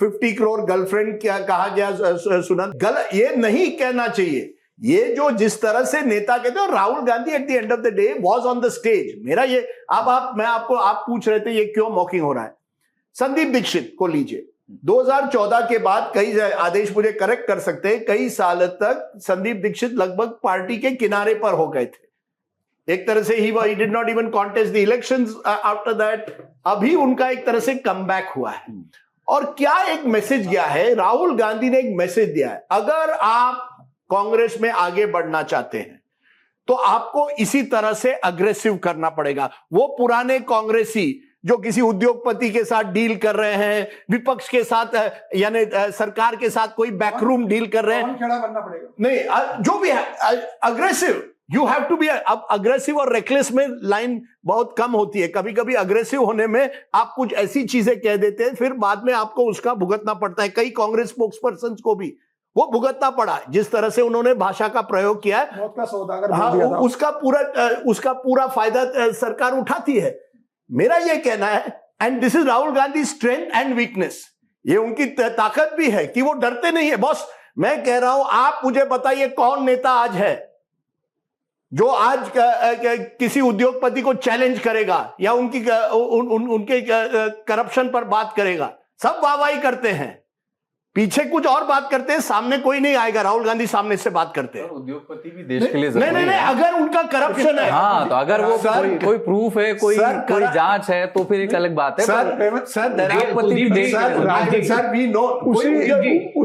50 करोड़ गर्लफ्रेंड क्या कहा गया सुनंद, गलत, ये नहीं कहना चाहिए। ये जो जिस तरह से नेता कहते हैं, Rahul Gandhi at the end of the day was on the stage. मेरा ये आप पूछ रहे थे ये क्यों मॉकिंग हो रहा है। संदीप दीक्षित को लीजिए, 2014 के बाद कई, आदेश मुझे करेक्ट कर सकते हैं, कई साल तक संदीप दीक्षित लगभग पार्टी के किनारे पर हो गए थे। एक तरह से he did not even contest the elections after that. अभी उनका एक तरह से कमबैक हुआ है। और क्या एक मैसेज गया है, राहुल गांधी ने एक मैसेज दिया है, अगर आप कांग्रेस में आगे बढ़ना चाहते हैं तो आपको इसी तरह से अग्रेसिव करना पड़ेगा। वो पुराने कांग्रेसी जो किसी उद्योगपति के साथ डील कर रहे हैं, विपक्ष के साथ यानी सरकार के साथ कोई बैकरूम डील कर रहे हैं, खड़ा बनना पड़ेगा। नहीं, जो भी है aggressive, you have to be. अब अग्रेसिव और रेकलेस में लाइन बहुत कम होती है। कभी कभी अग्रेसिव होने में आप कुछ ऐसी चीजें कह देते हैं, फिर बाद में आपको उसका भुगतना पड़ता है। कई कांग्रेस स्पोक्सपर्सन को भी वो भुगतना पड़ा, जिस तरह से उन्होंने भाषा का प्रयोग किया है। मौत का सौदागर हाँ, बोल दिया था। उसका पूरा फायदा सरकार उठाती है। मेरा ये कहना है, and this is Rahul Gandhi strength and weakness, ये उनकी ताकत भी है कि वो डरते नहीं है। बॉस, मैं कह रहा हूं, आप मुझे बताइए कौन नेता आज है जो आज किसी उद्योगपति को चैलेंज करेगा या उनके करप्शन पर बात करेगा। सब वाहवाही करते हैं, पीछे कुछ और बात करते हैं, सामने कोई नहीं आएगा। राहुल गांधी सामने से बात करते हैं। उद्योगपति भी देश के लिए नहीं, जरूरी है। अगर उनका करप्शन है, हाँ, तो अगर वो कोई प्रूफ है, कोई सर, जांच है तो फिर एक अलग बात है। उद्योगपति भी देश के लिए जरूरी है। सर वी नो,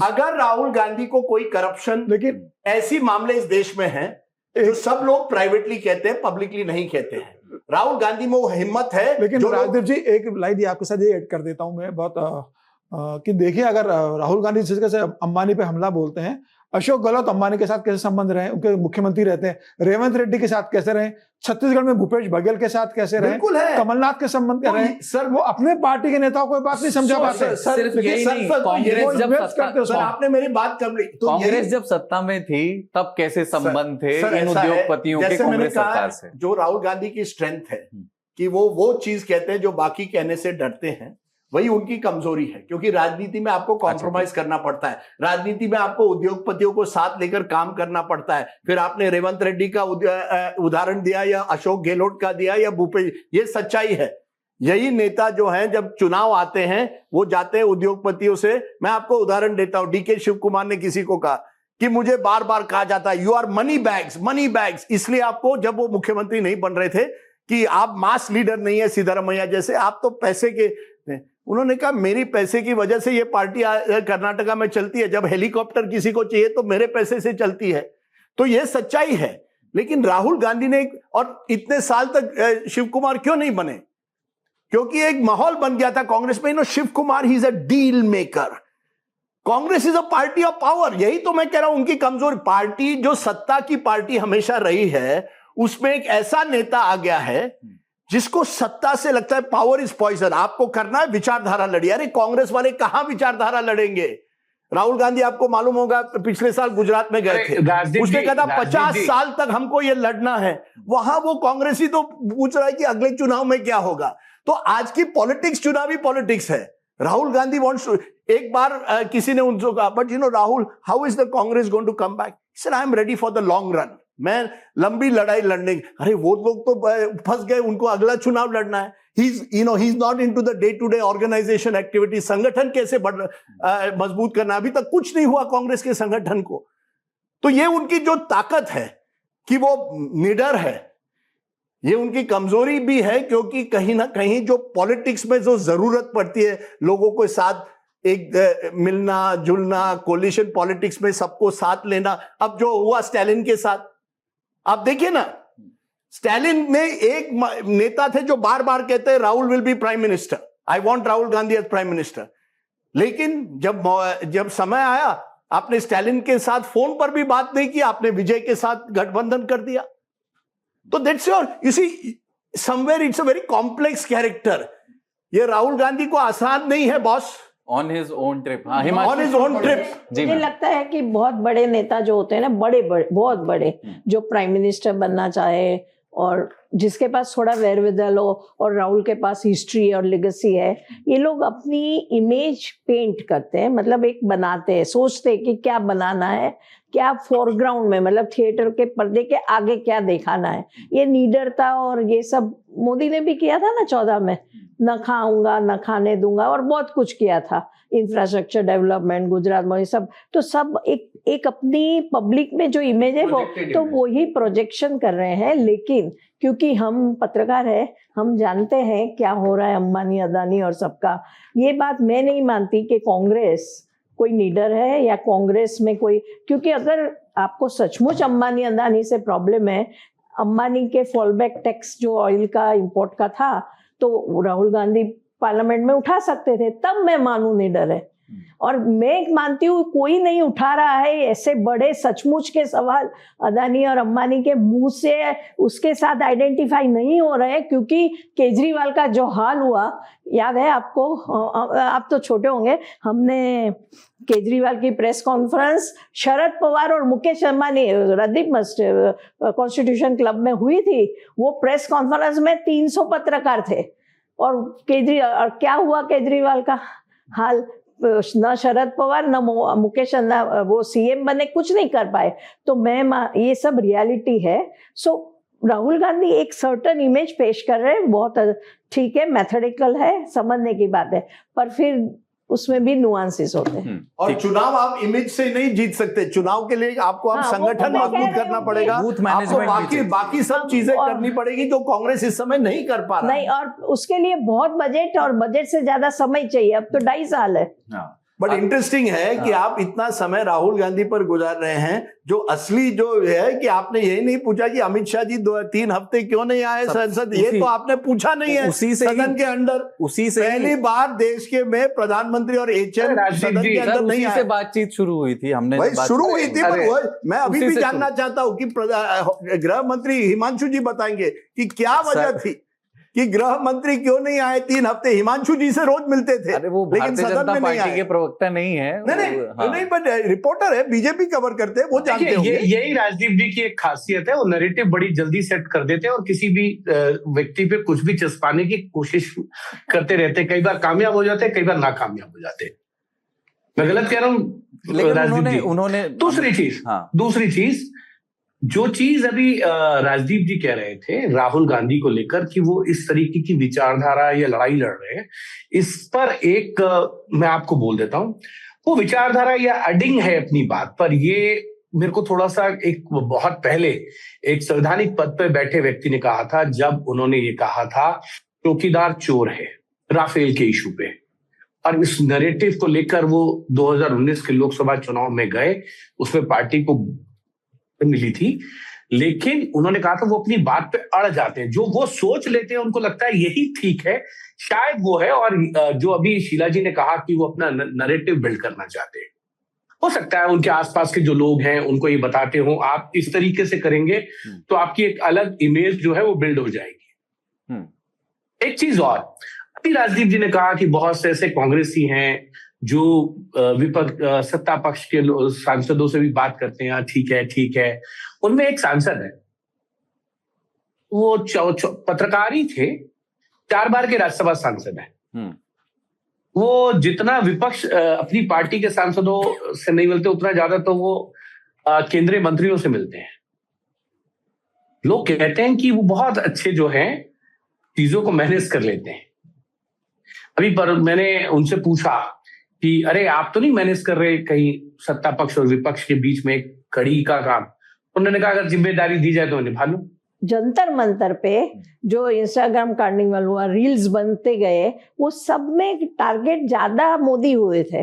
अगर राहुल गांधी को कोई करप्शन, लेकिन ऐसी मामले इस देश में हैं जो सब लोग प्राइवेटली कहते हैं, पब्लिकली नहीं कहते हैं। राहुल गांधी में वो हिम्मत है। लेकिन जो राजदीप जी, एक लाइन ये आपके साथ ये ऐड कर देता हूं मैं, बहुत कि देखिए, अगर राहुल गांधी जिस तरह से अंबानी पे हमला बोलते हैं, अशोक गहलोत अंबानी के साथ कैसे संबंध रहे, उनके मुख्यमंत्री रहते हैं, रेवंत रेड्डी के साथ कैसे रहे, छत्तीसगढ़ में भूपेश बघेल के साथ कैसे रहे, बिल्कुल है। कमलनाथ के संबंध क्या तो रहे, सर वो अपने पार्टी के नेताओं को बात नहीं समझा पाते। सिर्फ यही नहीं, कांग्रेस जब सत्ता, सर आपने मेरी बात कर ली तो कांग्रेस जब सत्ता में थी तब कैसे संबंध थे इन उद्योगपतियों के कांग्रेस सरकार से? जो राहुल गांधी की स्ट्रेंथ है कि वो चीज कहते हैं जो बाकी कहने से डरते हैं, वही उनकी कमजोरी है। क्योंकि राजनीति में आपको कॉम्प्रोमाइज करना पड़ता है, राजनीति में आपको उद्योगपतियों को साथ लेकर काम करना पड़ता है। फिर आपने रेवंत रेड्डी का उदाहरण दिया, या अशोक गहलोत का दिया, या भूपेश, ये सच्चाई है। यही नेता जो हैं जब चुनाव आते हैं वो जाते हैं उद्योगपतियों से। मैं आपको उदाहरण देता हूं, डीके शिव कुमार ने किसी को कहा कि मुझे बार बार कहा जाता है यू आर मनी बैग्स, इसलिए आपको, जब वो मुख्यमंत्री नहीं बन रहे थे, कि आप मास लीडर नहीं है सिद्धरामैया जैसे, आप तो पैसे के। उन्होंने कहा मेरी पैसे की वजह से ये पार्टी कर्नाटका में चलती है, जब हेलीकॉप्टर किसी को चाहिए तो मेरे पैसे से चलती है। तो ये सच्चाई है। लेकिन राहुल गांधी ने, और इतने साल तक शिव कुमार क्यों नहीं बने? क्योंकि एक माहौल बन गया था कांग्रेस में, Shiv Kumar he is a deal maker, Congress is a party of power. यही तो मैं कह रहा हूं, उनकी कमजोर पार्टी, जो सत्ता की पार्टी हमेशा रही है, उसमें एक ऐसा नेता आ गया है जिसको सत्ता से लगता है पावर इज पॉइजन, आपको करना है विचारधारा लड़िए। अरे कांग्रेस वाले कहां विचारधारा लड़ेंगे? राहुल गांधी, आपको मालूम होगा, पिछले साल गुजरात में गए थे, उसने कहा था 50 साल तक हमको ये लड़ना है। वहां वो कांग्रेसी तो पूछ रहा है कि अगले चुनाव में क्या होगा। तो आज की पॉलिटिक्स चुनावी पॉलिटिक्स है। राहुल गांधी वांट्स टू, एक बार किसी ने उनसे कहा, but Rahul, how is the Congress going to come back? Sir, I am ready for the long run, मैं लंबी लड़ाई लड़ने। अरे वो लोग तो फंस गए, उनको अगला चुनाव लड़ना है। He is not into the day to day organisation activity, संगठन कैसे मजबूत करना, अभी तक कुछ नहीं हुआ कांग्रेस के संगठन को। तो ये उनकी जो ताकत है कि वो निडर है, ये उनकी कमजोरी भी है, क्योंकि कहीं ना कहीं जो पॉलिटिक्स में जो जरूरत पड़ती है लोगों के साथ एक मिलना जुलना, कोलिशन पॉलिटिक्स में सबको साथ लेना, अब जो हुआ स्टालिन के साथ, आप देखिए ना, स्टालिन में एक नेता थे जो बार बार कहते हैं Rahul will be prime minister, I want Rahul Gandhi as prime minister. लेकिन जब समय आया, आपने स्टालिन के साथ फोन पर भी बात नहीं की, आपने विजय के साथ गठबंधन कर दिया। तो that's your, you see, somewhere it's a very complex character. ये राहुल गांधी को आसान नहीं है boss. On his own trip, on his own trip. मुझे लगता है कि बहुत बड़े नेता जो होते हैं ना, बहुत बड़े, जो प्राइम मिनिस्टर बनना चाहे और जिसके पास थोड़ा वेरविदल हो, और राहुल के पास हिस्ट्री और लेगेसी है, ये लोग अपनी इमेज पेंट करते हैं, मतलब एक बनाते हैं, सोचते हैं कि क्या बनाना है, क्या फोरग्राउंड में, मतलब थिएटर के पर्दे के आगे क्या दिखाना है। ये निडरता और ये सब मोदी ने भी किया था ना 14 में, न खाऊंगा न खाने दूंगा, और बहुत कुछ किया था, इंफ्रास्ट्रक्चर डेवलपमेंट, गुजरात में, सब तो सब एक अपनी पब्लिक में जो इमेज है वो तो वही प्रोजेक्शन कर रहे हैं। लेकिन क्योंकि हम पत्रकार हैं, हम जानते हैं क्या हो रहा है अंबानी अदानी और सबका। ये बात मैं नहीं मानती कि कांग्रेस कोई लीडर है या कांग्रेस में कोई, क्योंकि अगर आपको सचमुच अंबानी अदानी से प्रॉब्लम है, अंबानी के फॉलबैक टैक्स जो ऑयल का इंपोर्ट का था, तो राहुल गांधी पार्लियामेंट में उठा सकते थे, तब मैं मानूं लीडर है। और मैं मानती हूँ कोई नहीं उठा रहा है ऐसे बड़े सचमुच के सवाल, अदानी और अंबानी के मुंह से उसके साथ आइडेंटिफाई नहीं हो रहे, क्योंकि केजरीवाल का जो हाल हुआ याद है आपको, आप तो छोटे होंगे, हमने केजरीवाल की प्रेस कॉन्फ्रेंस शरद पवार और मुकेश अंबानी रदीप मस्ट कॉन्स्टिट्यूशन क्लब में हुई थी। वो प्रेस कॉन्फ्रेंस में 300 पत्रकार थे, और केजरीवाल, क्या हुआ केजरीवाल का हाल, न शरद पवार न मुकेश अंबानी वो सीएम बने, कुछ नहीं कर पाए। तो मैं, ये सब रियलिटी है। सो राहुल गांधी एक सर्टन इमेज पेश कर रहे हैं, बहुत ठीक है, मैथोडिकल है, समझने की बात है, पर फिर उसमें भी नुआंसेस होते हैं। और चुनाव आप इमेज से नहीं जीत सकते, चुनाव के लिए आपको संगठन मजबूत करना पड़ेगा, आपको बाकी सब चीजें करनी पड़ेगी जो कांग्रेस इस समय नहीं कर पा रहा नहीं, और उसके लिए बहुत बजट और बजट से ज्यादा समय चाहिए। अब तो 2.5 साल है। बट इंटरेस्टिंग है कि आप इतना समय राहुल गांधी पर गुजार रहे हैं, जो असली जो है कि आपने यही नहीं पूछा कि अमित शाह जी 3 हफ्ते क्यों नहीं आए संसद, ये तो आपने पूछा नहीं है उसी से सदन के अंदर। उसी से पहली बार देश के में प्रधानमंत्री और एचएम सदन के अंदर नहीं उसी से आए। बातचीत शुरू हुई थी, हमने भाई शुरू हुई थी, पर मैं अभी उसी भी से जानना चाहता हूं कि गृह मंत्री हिमांशु जी बताएंगे कि क्या वजह थी कि गृह मंत्री क्यों नहीं आए 3 हफ्ते। हिमांशु जी से रोज मिलते थे, अरे वो लेकिन भारतीय सदन जनता में नहीं पार्टी आए। के प्रवक्ता नहीं है। नहीं बट रिपोर्टर है, बीजेपी कवर करते हैं, वो जानते देखिए, होंगे। यही राजदीप जी की एक खासियत है, वो नैरेटिव बड़ी जल्दी सेट कर देते हैं और किसी भी व्यक्ति पे कुछ भी चस्पाने की कोशिश करते रहते हैं। कई बार कामयाब हो जाते हैं, कई बार नाकामयाब हो जाते हैं। मैं गलत कह रहा हूँ लेकिन राजदीप जी? उन्होंने दूसरी चीज जो चीज अभी राजदीप जी कह रहे थे राहुल गांधी को लेकर कि वो इस तरीके की विचारधारा या लड़ाई लड़ रहे हैं, इस पर एक मैं आपको बोल देता हूं, वो विचारधारा या अडिंग है अपनी बात पर। ये मेरे को थोड़ा सा एक बहुत पहले एक संवैधानिक पद पर बैठे व्यक्ति ने कहा था, जब उन्होंने ये कहा था चौकीदार चोर है राफेल के इशू पे, और इस नैरेटिव को लेकर वो 2019 के लोकसभा चुनाव में गए, उसमें पार्टी को मिली थी, लेकिन उन्होंने कहा था वो अपनी बात पे अड़ जाते हैं। जो वो सोच लेते हैं उनको लगता है यही ठीक है, शायद वो है। और जो अभी शीला जी ने कहा कि वो अपना नैरेटिव बिल्ड करना चाहते हैं, हो सकता है उनके आसपास के जो लोग हैं उनको ये बताते हो आप इस तरीके से करेंगे तो आपकी एक अलग इमेज जो है वो बिल्ड हो जाएगी। एक चीज और, अभी राजदीप जी ने कहा कि बहुत से ऐसे कांग्रेसी हैं जो विपक्ष सत्ता पक्ष के सांसदों से भी बात करते हैं, ठीक है। उनमें एक सांसद है, वो पत्रकार ही थे, 4 बार के राज्यसभा सांसद है। वो जितना विपक्ष अपनी पार्टी के सांसदों से नहीं मिलते, उतना ज्यादा तो वो केंद्रीय मंत्रियों से मिलते हैं। लोग कहते हैं कि वो बहुत अच्छे जो हैं चीजों को मैनेज कर लेते हैं। अभी पर मैंने उनसे पूछा कि अरे आप तो नहीं मैनेज कर रहे कहीं सत्ता पक्ष और विपक्ष के बीच में एक कड़ी का काम? उन्होंने कहा अगर जिम्मेदारी दी जाए तो निभा लूं। जंतर मंतर पे जो इंस्टाग्राम कार्निवल हुआ, रील्स बनते गए, वो सब में टारगेट ज्यादा मोदी हुए थे।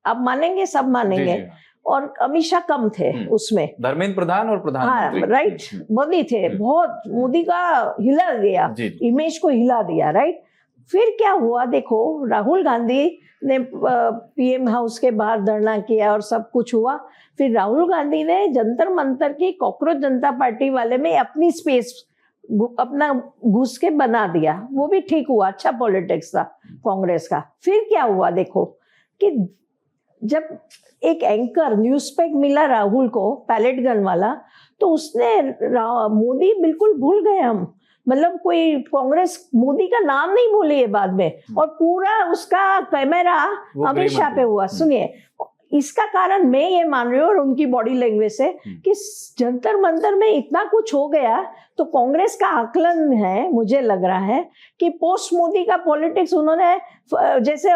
आप मानेंगे, सब मानेंगे। और अमित शाह कम थे उसमें, धर्मेंद्र प्रधान और प्रधानमंत्री। हाँ राइट, मोदी थे। बहुत मोदी का हिला दिया, इमेज को हिला दिया, राइट। फिर क्या हुआ देखो, राहुल गांधी ने पीएम हाउस के बाहर धरना किया और सब कुछ हुआ। फिर राहुल गांधी ने जंतर मंतर की कॉकरोच जनता पार्टी वाले में अपनी स्पेस अपना घुस के बना दिया, वो भी ठीक हुआ, अच्छा पॉलिटिक्स था कांग्रेस का। फिर क्या हुआ देखो कि जब एक एंकर न्यूज पे मिला राहुल को, पैलेट गन वाला, तो उसने मोदी बिल्कुल भूल गए हम, मतलब कोई कांग्रेस मोदी का नाम नहीं बोले ये बाद में, और पूरा उसका कैमरा अमित शाह पे हुआ। सुनिए, इसका कारण मैं ये मान रही हूँ और उनकी बॉडी लैंग्वेज से कि जंतर मंतर में इतना कुछ हो गया, तो कांग्रेस का आकलन है, मुझे लग रहा है कि पोस्ट मोदी का पॉलिटिक्स उन्होंने, जैसे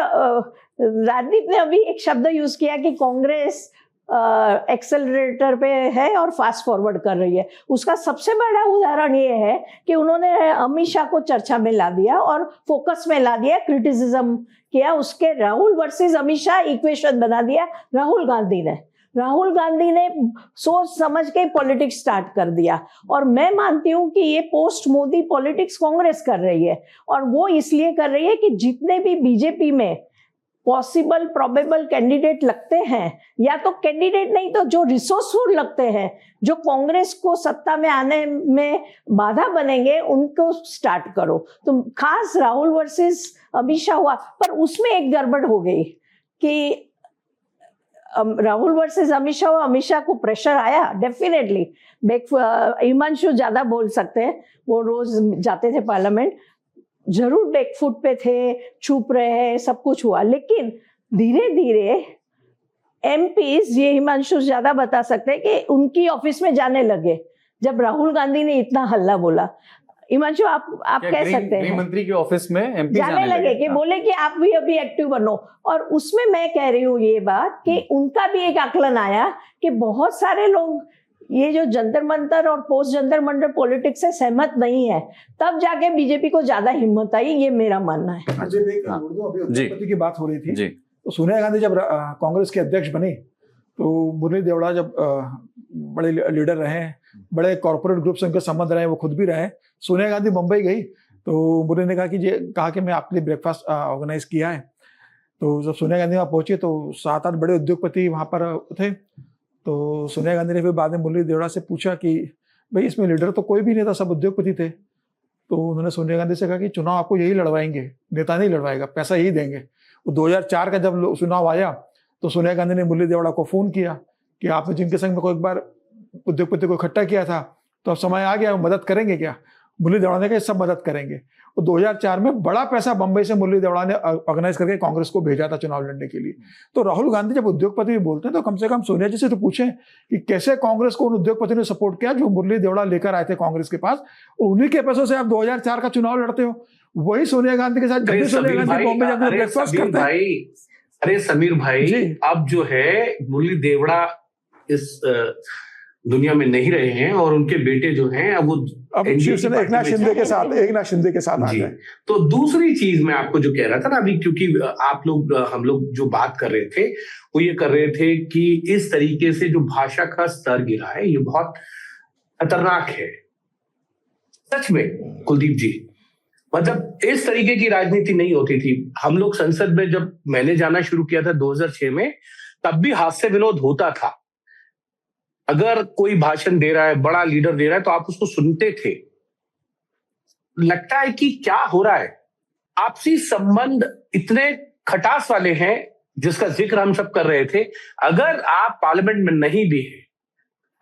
राजदीप ने अभी एक शब्द यूज किया कि कांग्रेस एक्सेलरेटर पे है और फास्ट फॉरवर्ड कर रही है। उसका सबसे बड़ा उदाहरण ये है कि उन्होंने अमित शाह को चर्चा में ला दिया और फोकस में ला दिया, क्रिटिसिज्म किया, उसके राहुल वर्सेस अमित शाह इक्वेशन बना दिया राहुल गांधी ने सोच समझ के पॉलिटिक्स स्टार्ट कर दिया। और मैं मानती हूँ कि ये पोस्ट मोदी पॉलिटिक्स कांग्रेस कर रही है, और वो इसलिए कर रही है कि जितने भी बीजेपी में पॉसिबल प्रोबेबल कैंडिडेट लगते हैं, या तो कैंडिडेट नहीं तो जो रिसोर्सफुल लगते हैं, जो कांग्रेस को सत्ता में आने में बाधा बनेंगे, उनको स्टार्ट करो। तो खास राहुल वर्सेस अमित शाह हुआ, पर उसमें एक गड़बड़ हो गई कि राहुल वर्सेस अमित शाह को प्रेशर आया डेफिनेटली। हिमांशु ज्यादा बोल सकते हैं, वो रोज जाते थे पार्लियामेंट, जरूर बैकफुट पे थे, चुप रहे, सब कुछ हुआ। लेकिन धीरे धीरे एमपीज, ये हिमांशु ज्यादा बता सकते हैं, कि उनकी ऑफिस में जाने लगे जब राहुल गांधी ने इतना हल्ला बोला। हिमांशु आप कह सकते हैं, मंत्री के ऑफिस में एमपी जाने लगे कि बोले कि आप भी अभी एक्टिव बनो। और उसमें मैं कह रही हूँ ये बात कि उनका भी एक आकलन आया कि बहुत सारे लोग ये जो जंतर मंतर और पोस्ट जंतर मंतर पॉलिटिक्स से सहमत नहीं है, तब जाके बीजेपी को ज्यादा हिम्मत आई, ये मेरा मानना है। अजय भाई, अभी उत्तर प्रदेश की बात हो रही थी, तो सोनिया गांधी जब कांग्रेस के अध्यक्ष बनी तो मुरली देवड़ा जब बड़े लीडर रहे, बड़े कॉर्पोरेट ग्रुप से उनके संबंध रहे, वो खुद भी रहे। सोनिया गांधी मुंबई गई तो मुरली ने कहा कि मैं आपके लिए ब्रेकफास्ट ऑर्गेनाइज किया है। तो जब सोनिया गांधी वहाँ पहुंची तो 7-8 बड़े उद्योगपति वहाँ पर थे। तो सोनिया गांधी ने फिर बाद में मुरली देवड़ा से पूछा कि भाई इसमें लीडर तो कोई भी नहीं था, सब उद्योगपति थे। तो उन्होंने सोनिया गांधी से कहा कि चुनाव आपको यही लड़वाएंगे, नेता नहीं लड़वाएगा, पैसा यही देंगे। वो 2004 का जब चुनाव आया तो सोनिया गांधी ने मुरली देवड़ा को फोन किया कि आपने जिनके संग में कोई एक बार उद्योगपति को इकट्ठा किया था तो अब समय आ गया, मदद करेंगे क्या? मुरली देवड़ा ने कहा सब मदद करेंगे। तो 2004 में बड़ा पैसा बंबई से मुरली देवड़ा ने ऑर्गेनाइज करके कांग्रेस को भेजा था चुनाव लड़ने के लिए। तो राहुल गांधी जब उद्योगपति भी बोलते हैं तो कम से कम सोनिया जी से तो पूछें कि कैसे कांग्रेस को उन उद्योगपति ने सपोर्ट किया जो मुरली देवड़ा लेकर आए थे कांग्रेस के पास, उन्हीं के पैसों से आप 2004 का चुनाव लड़ते हो। वही सोनिया गांधी के साथ सोनिया गांधी बॉम्बे जाकर ब्रेकफास्ट करते हैं। अरे समीर भाई, अब जो है मुरली देवड़ा इस दुनिया में नहीं रहे हैं और उनके बेटे जो हैं अब शिवसेना एकनाथ शिंदे के साथ आ गए। तो दूसरी चीज मैं आपको जो कह रहा था ना अभी, क्योंकि हम लोग जो बात कर रहे थे वो ये कर रहे थे कि इस तरीके से जो भाषा का स्तर गिरा है ये बहुत खतरनाक है सच में कुलदीप जी। मतलब इस तरीके की राजनीति नहीं होती थी। हम लोग संसद में जब मैंने जाना शुरू किया था 2006 में, तब भी हास्य विनोद होता था। अगर कोई भाषण दे रहा है, बड़ा लीडर दे रहा है, तो आप उसको सुनते थे। लगता है कि क्या हो रहा है, आपसी संबंध इतने खटास वाले हैं जिसका जिक्र हम सब कर रहे थे। अगर आप पार्लियामेंट में नहीं भी हैं,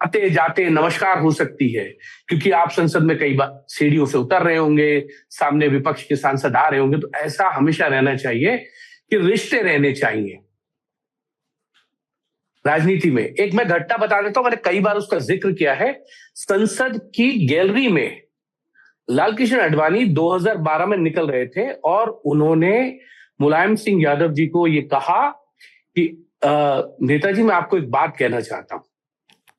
आते जाते नमस्कार हो सकती है, क्योंकि आप संसद में कई बार सीढ़ियों से उतर रहे होंगे, सामने विपक्ष के सांसद आ रहे होंगे, तो ऐसा हमेशा रहना चाहिए कि रिश्ते रहने चाहिए राजनीति में। एक मैं घटना बता देता हूं, मैंने कई बार उसका जिक्र किया है। संसद की गैलरी में लालकृष्ण आडवाणी 2012 में निकल रहे थे और उन्होंने मुलायम सिंह यादव जी को ये कहा कि नेताजी मैं आपको एक बात कहना चाहता हूं।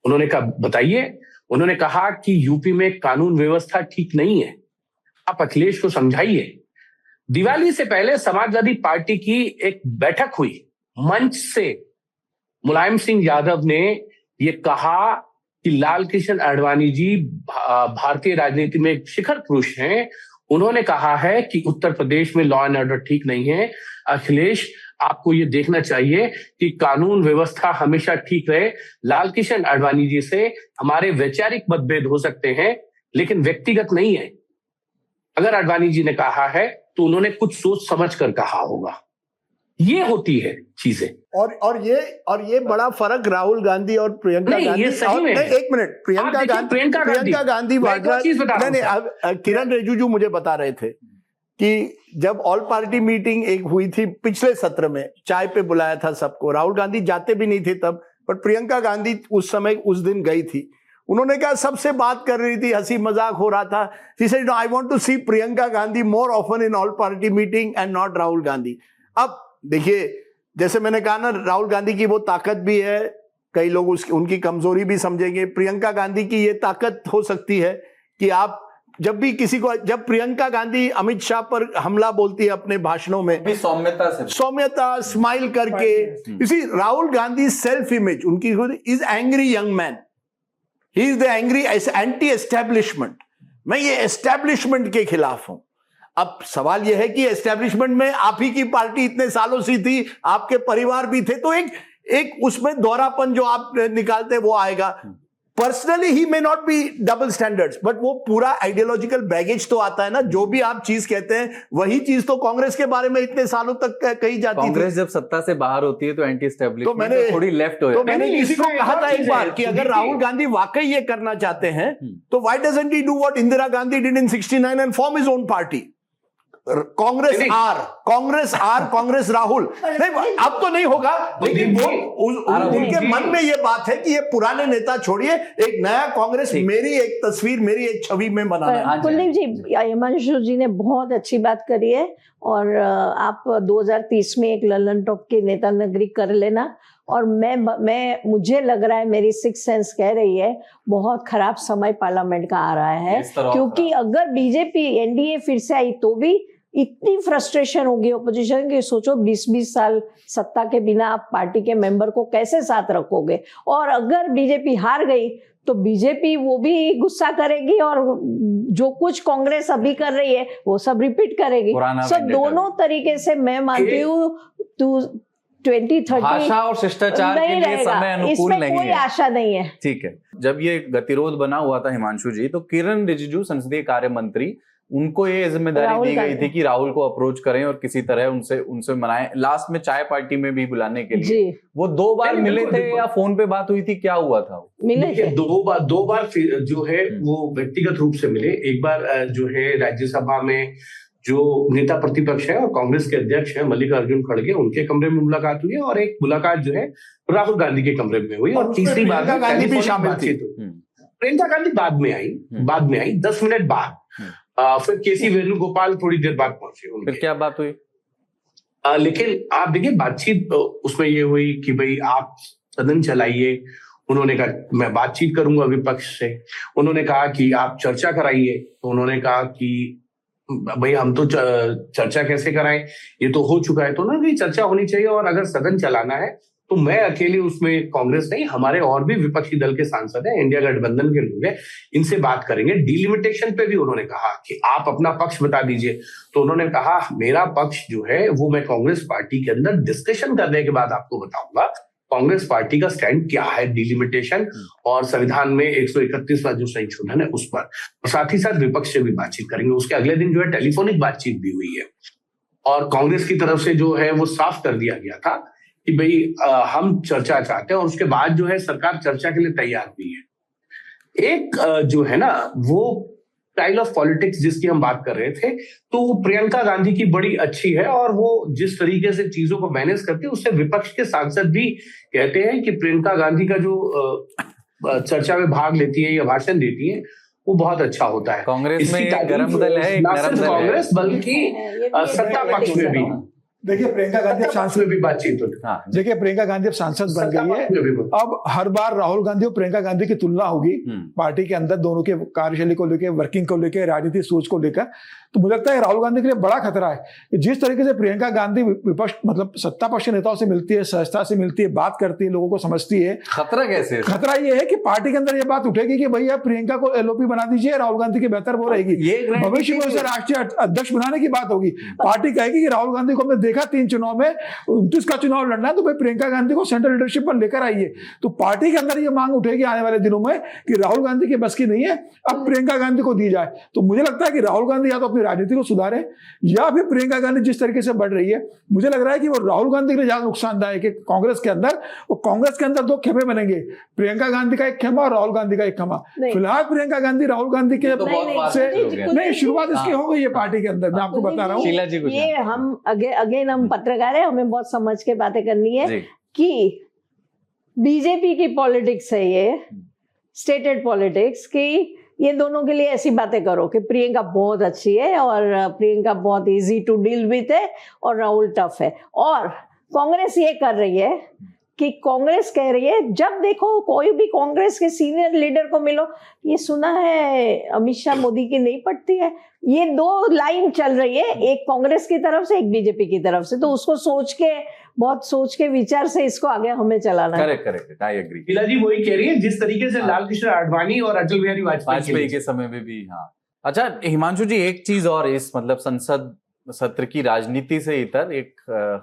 उन्होंने कहा बताइए। उन्होंने कहा कि यूपी में कानून व्यवस्था ठीक नहीं है, आप अखिलेश को समझाइए। दिवाली से पहले समाजवादी पार्टी की एक बैठक हुई, मंच से मुलायम सिंह यादव ने ये कहा कि लालकृष्ण आडवाणी जी भारतीय राजनीति में एक शिखर पुरुष हैं। उन्होंने कहा है कि उत्तर प्रदेश में लॉ एंड ऑर्डर ठीक नहीं है। अखिलेश आपको ये देखना चाहिए कि कानून व्यवस्था हमेशा ठीक रहे। लालकृष्ण आडवाणी जी से हमारे वैचारिक मतभेद हो सकते हैं लेकिन व्यक्तिगत नहीं है। अगर आडवाणी जी ने कहा है तो उन्होंने कुछ सोच समझ कर कहा होगा। ये होती है चीजें। और ये बड़ा फर्क राहुल गांधी और प्रियंका गांधी। ये सही में एक मिनट, प्रियंका गांधी वाड्रा, किरण रिजिजू मुझे बता रहे थे कि जब ऑल पार्टी मीटिंग एक हुई थी पिछले सत्र में, चाय पे बुलाया था सबको, राहुल गांधी जाते भी नहीं थे तब, पर प्रियंका गांधी उस समय उस दिन गई थी। उन्होंने कहा सबसे बात कर रही थी, हंसी मजाक हो रहा था। She said I want to see Priyanka Gandhi more often in all party meeting and not Rahul Gandhi. अब देखिए, जैसे मैंने कहा ना, राहुल गांधी की वो ताकत भी है, कई लोग उनकी कमजोरी भी समझेंगे। प्रियंका गांधी की ये ताकत हो सकती है कि आप जब भी किसी को, जब प्रियंका गांधी अमित शाह पर हमला बोलती है अपने भाषणों में, सौम्यता स्माइल करके, इसी राहुल गांधी सेल्फ इमेज उनकी is angry young man, he is the angry anti establishment. मैं ये एस्टेब्लिशमेंट के खिलाफ हूं। अब सवाल यह है कि एस्टेब्लिशमेंट में आप ही की पार्टी इतने सालों से थी, आपके परिवार भी थे, तो एक उसमें दोहरापन जो आप निकालते वो आएगा। Personally he may not be double standards, but वो पूरा आइडियोलॉजिकल बैगेज तो आता है ना। जो भी आप चीज कहते हैं वही चीज तो कांग्रेस के बारे में इतने सालों तक कही जाती थी। कांग्रेस जब सत्ता से बाहर होती है तो एंटी एस्टेब्लिशमेंट तो थोड़ी लेफ्ट हो जाती है। तो मैंने किसी को कहा था एक बार कि अगर राहुल गांधी वाकई ये करना चाहते हैं तो why doesn't he do what Indira Gandhi did in 69 and form his own party, Congress Rahul. नहीं, अब तो नहीं होगा, लेकिन उनके मन में ये बात है कि ये पुराने नेता छोड़िए, एक नया कांग्रेस, मेरी एक तस्वीर, मेरी एक छवि में बनाना है। कुलदीप जी, हिमांशु जी ने बहुत अच्छी बात करी है और आप 2030 में एक ललन टॉप की नेता नगरी कर लेना। और मुझे लग रहा है, मेरी सिक्स सेंस कह रही है, बहुत खराब समय पार्लियामेंट का आ रहा है, क्योंकि अगर बीजेपी एनडीए फिर से आई तो भी इतनी फ्रस्ट्रेशन होगी ऑपोजिशन की, सोचो 20-20 साल सत्ता के बिना आप पार्टी के मेंबर को कैसे साथ रखोगे। और अगर बीजेपी हार गई तो बीजेपी वो भी गुस्सा करेगी और जो कुछ कांग्रेस अभी कर रही है वो सब रिपीट करेगी। पुराना सो vendetta। दोनों तरीके से मैं मानती हूँ 2030 भाषा और शिष्टाचार के नहीं लिए रहेगा, समय अनुकूल इसमें नहीं कोई है। आशा नहीं है। ठीक है, जब ये गतिरोध बना हुआ था हिमांशु जी, तो किरण रिजिजू संसदीय कार्य मंत्री, उनको ये जिम्मेदारी राहुल दी गई गांधी। थी कि राहुल को अप्रोच करें और किसी तरह उनसे मनाएं, लास्ट में चाय पार्टी में भी बुलाने के लिए। जी वो 2 बार नहीं, मिले बिल्कुल, थे या फोन पे बात हुई थी, क्या हुआ था वो? मिले देखिए, थे। दो बार जो है वो व्यक्तिगत रूप से मिले। एक बार जो है राज्यसभा में जो नेता प्रतिपक्ष है और कांग्रेस के अध्यक्ष है मल्लिकार्जुन खड़गे, उनके कमरे में मुलाकात हुई है, और एक मुलाकात जो है राहुल गांधी के कमरे में हुई, और उसमें तीसरी बार प्रियंका गांधी भी टेलीफोनिक शामिल थी। बातचीत हुई। प्रियंका गांधी बाद में आई 10 मिनट बाद। फिर केसी वेणुगोपाल थोड़ी देर बाद पहुंचे उनके। फिर क्या बात हुई? लेकिन आप देखिए, बातचीत उसमें ये हुई कि भाई आप सदन चलाइए। उन्होंने कहा मैं बातचीत करूंगा विपक्ष से। उन्होंने कहा कि आप चर्चा कराइए, तो उन्होंने कहा कि भाई हम तो चर्चा कैसे कराएं, ये तो हो चुका है। तो उन्होंने कहा चर्चा होनी चाहिए, और अगर सदन चलाना है तो मैं अकेले उसमें कांग्रेस नहीं, हमारे और भी विपक्षी दल के सांसद हैं, इंडिया गठबंधन के लोग हैं, इनसे बात करेंगे। डिलिमिटेशन पे भी उन्होंने कहा कि आप अपना पक्ष बता दीजिए। तो उन्होंने कहा मेरा पक्ष जो है वो मैं कांग्रेस पार्टी के अंदर डिस्कशन करने के बाद आपको बताऊंगा कांग्रेस पार्टी का स्टैंड क्या है डिलिमिटेशन और संविधान में 131वां जो संशोधन है उस पर। और साथ ही साथ विपक्ष से भी बातचीत करेंगे। उसके अगले दिन जो है टेलीफोनिक बातचीत भी हुई है, और कांग्रेस की तरफ से जो है वो साफ कर दिया गया था कि भाई हम चर्चा चाहते हैं, और उसके बाद जो है सरकार चर्चा के लिए तैयार हुई है। एक जो है ना वो स्टाइल ऑफ पॉलिटिक्स जिसकी हम बात कर रहे थे, तो वो प्रियंका गांधी की बड़ी अच्छी है, और वो जिस तरीके से चीजों को मैनेज करती है उससे विपक्ष के सांसद भी कहते हैं कि प्रियंका गांधी का जो चर्चा में भाग लेती है या भाषण देती है वो बहुत अच्छा होता है। कांग्रेस में इसकी एक गरम तारीफ दल है, एक ना नरम सिर्फ दल है। कांग्रेस बल्कि सत्ता पक्ष में भी, देखिए प्रियंका गांधी अब सांसद में भी बातचीत होती है। हाँ, देखिए प्रियंका गांधी अब सांसद बन सत्ता गई है। पक्ष में भी बात- अब हर बार राहुल गांधी और प्रियंका गांधी की तुलना होगी पार्टी के अंदर, दोनों के कार्यशैली को लेकर, वर्किंग को लेकर, राजनीतिक सोच को लेकर। तो मुझे लगता है राहुल गांधी के लिए बड़ा खतरा है कि जिस तरीके से प्रियंका गांधी विपक्ष मतलब सत्ता पक्ष नेताओं से मिलती है, सहजता से मिलती है, बात करती है, लोगों को समझती है। खतरा कैसे? खतरा ये है कि पार्टी के अंदर ये बात उठेगी कि भैया प्रियंका को एलओपी बना दीजिए, राहुल गांधी की बेहतर वो रहेगी। ये एक रणनीति भविष्य में उसे राष्ट्रीय अध्यक्ष बनाने की बात होगी। पार्टी कहेगी कि राहुल गांधी को हमने देखा 3 चुनाव में, 29 का चुनाव लड़ना है, तो भाई प्रियंका गांधी को सेंट्रल लीडरशिप पर लेकर आइए। तो पार्टी के अंदर ये मांग उठेगी आने वाले दिनों में कि राहुल गांधी की बस की नहीं है, अब प्रियंका गांधी को दी जाए। तो मुझे लगता है कि राहुल गांधी या तो अपनी राजनीति को सुधारे, या फिर प्रियंका गांधी जिस तरीके से बढ़ रही है, मुझे लग रहा है कि वो राहुल गांधी के लिए ज्यादा नुकसानदायक है कांग्रेस के अंदर। और कांग्रेस के अंदर 2 खेमे बनेंगे, प्रियंका गांधी का एक खेमा और राहुल गांधी का एक खेमा। नहीं। फिलहाल प्रियंका गांधी राहुल गांधी के तो बहुत नहीं, बात से हो गया। नहीं, शुरुआत इसकी हो गई है पार्टी के अंदर, मैं आपको बता रहा हूँ। शीला जी कुछ ये हम अगेन हम पत्रकार है, हमें बहुत समझ के बातें करनी है जी। कि बीजेपी की पॉलिटिक्स है ये, स्टेटेड पॉलिटिक्स, कि ये दोनों के लिए ऐसी बातें करो कि प्रियंका बहुत अच्छी है और प्रियंका बहुत इजी टू डील विथ है और राहुल टफ है। और कांग्रेस ये कर रही है कि कांग्रेस कह रही है जब देखो कोई भी कांग्रेस के सीनियर लीडर को मिलो, ये सुना है अमित शाह मोदी की नहीं पड़ती है। ये 2 लाइन चल रही है, एक कांग्रेस की तरफ से, एक बीजेपी की तरफ से। तो उसको बहुत सोच के विचार से इसको आगे हमें चलाना है। Correct, I agree. Sheela ji वही कह रही है जिस तरीके से लाल कृष्ण आडवाणी और अटल बिहारी वाजपेयी के समय में भी। हाँ, अच्छा हिमांशु जी, एक चीज और इस मतलब संसद सत्र की राजनीति से इतर एक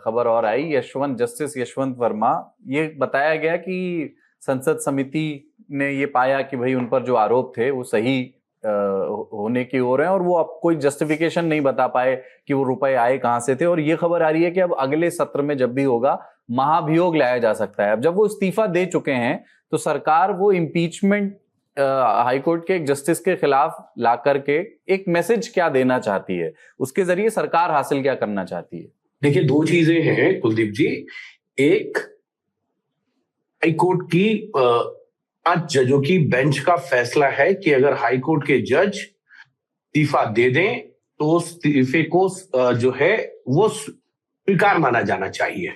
खबर और आई। जस्टिस यशवंत वर्मा, ये बताया गया कि संसद समिति ने ये पाया कि भाई उन पर जो आरोप थे वो सही होने की ओर है, और वो अब कोई जस्टिफिकेशन नहीं बता पाए कि वो रुपए आए कहां से थे। और ये खबर आ रही है कि अब अगले सत्र में जब भी होगा महाभियोग लाया जा सकता है। अब जब वो इस्तीफा दे चुके हैं तो सरकार वो इम्पीचमेंट हाईकोर्ट के एक जस्टिस के खिलाफ ला करके एक मैसेज क्या देना चाहती है, उसके जरिए सरकार हासिल क्या करना चाहती है? देखिए 2 चीजें हैं कुलदीप जी। एक, हाईकोर्ट की 5 जजों की बेंच का फैसला है कि अगर हाईकोर्ट के जज इस्तीफा दे दें तो उस इस्तीफे को जो है वो स्वीकार माना जाना चाहिए।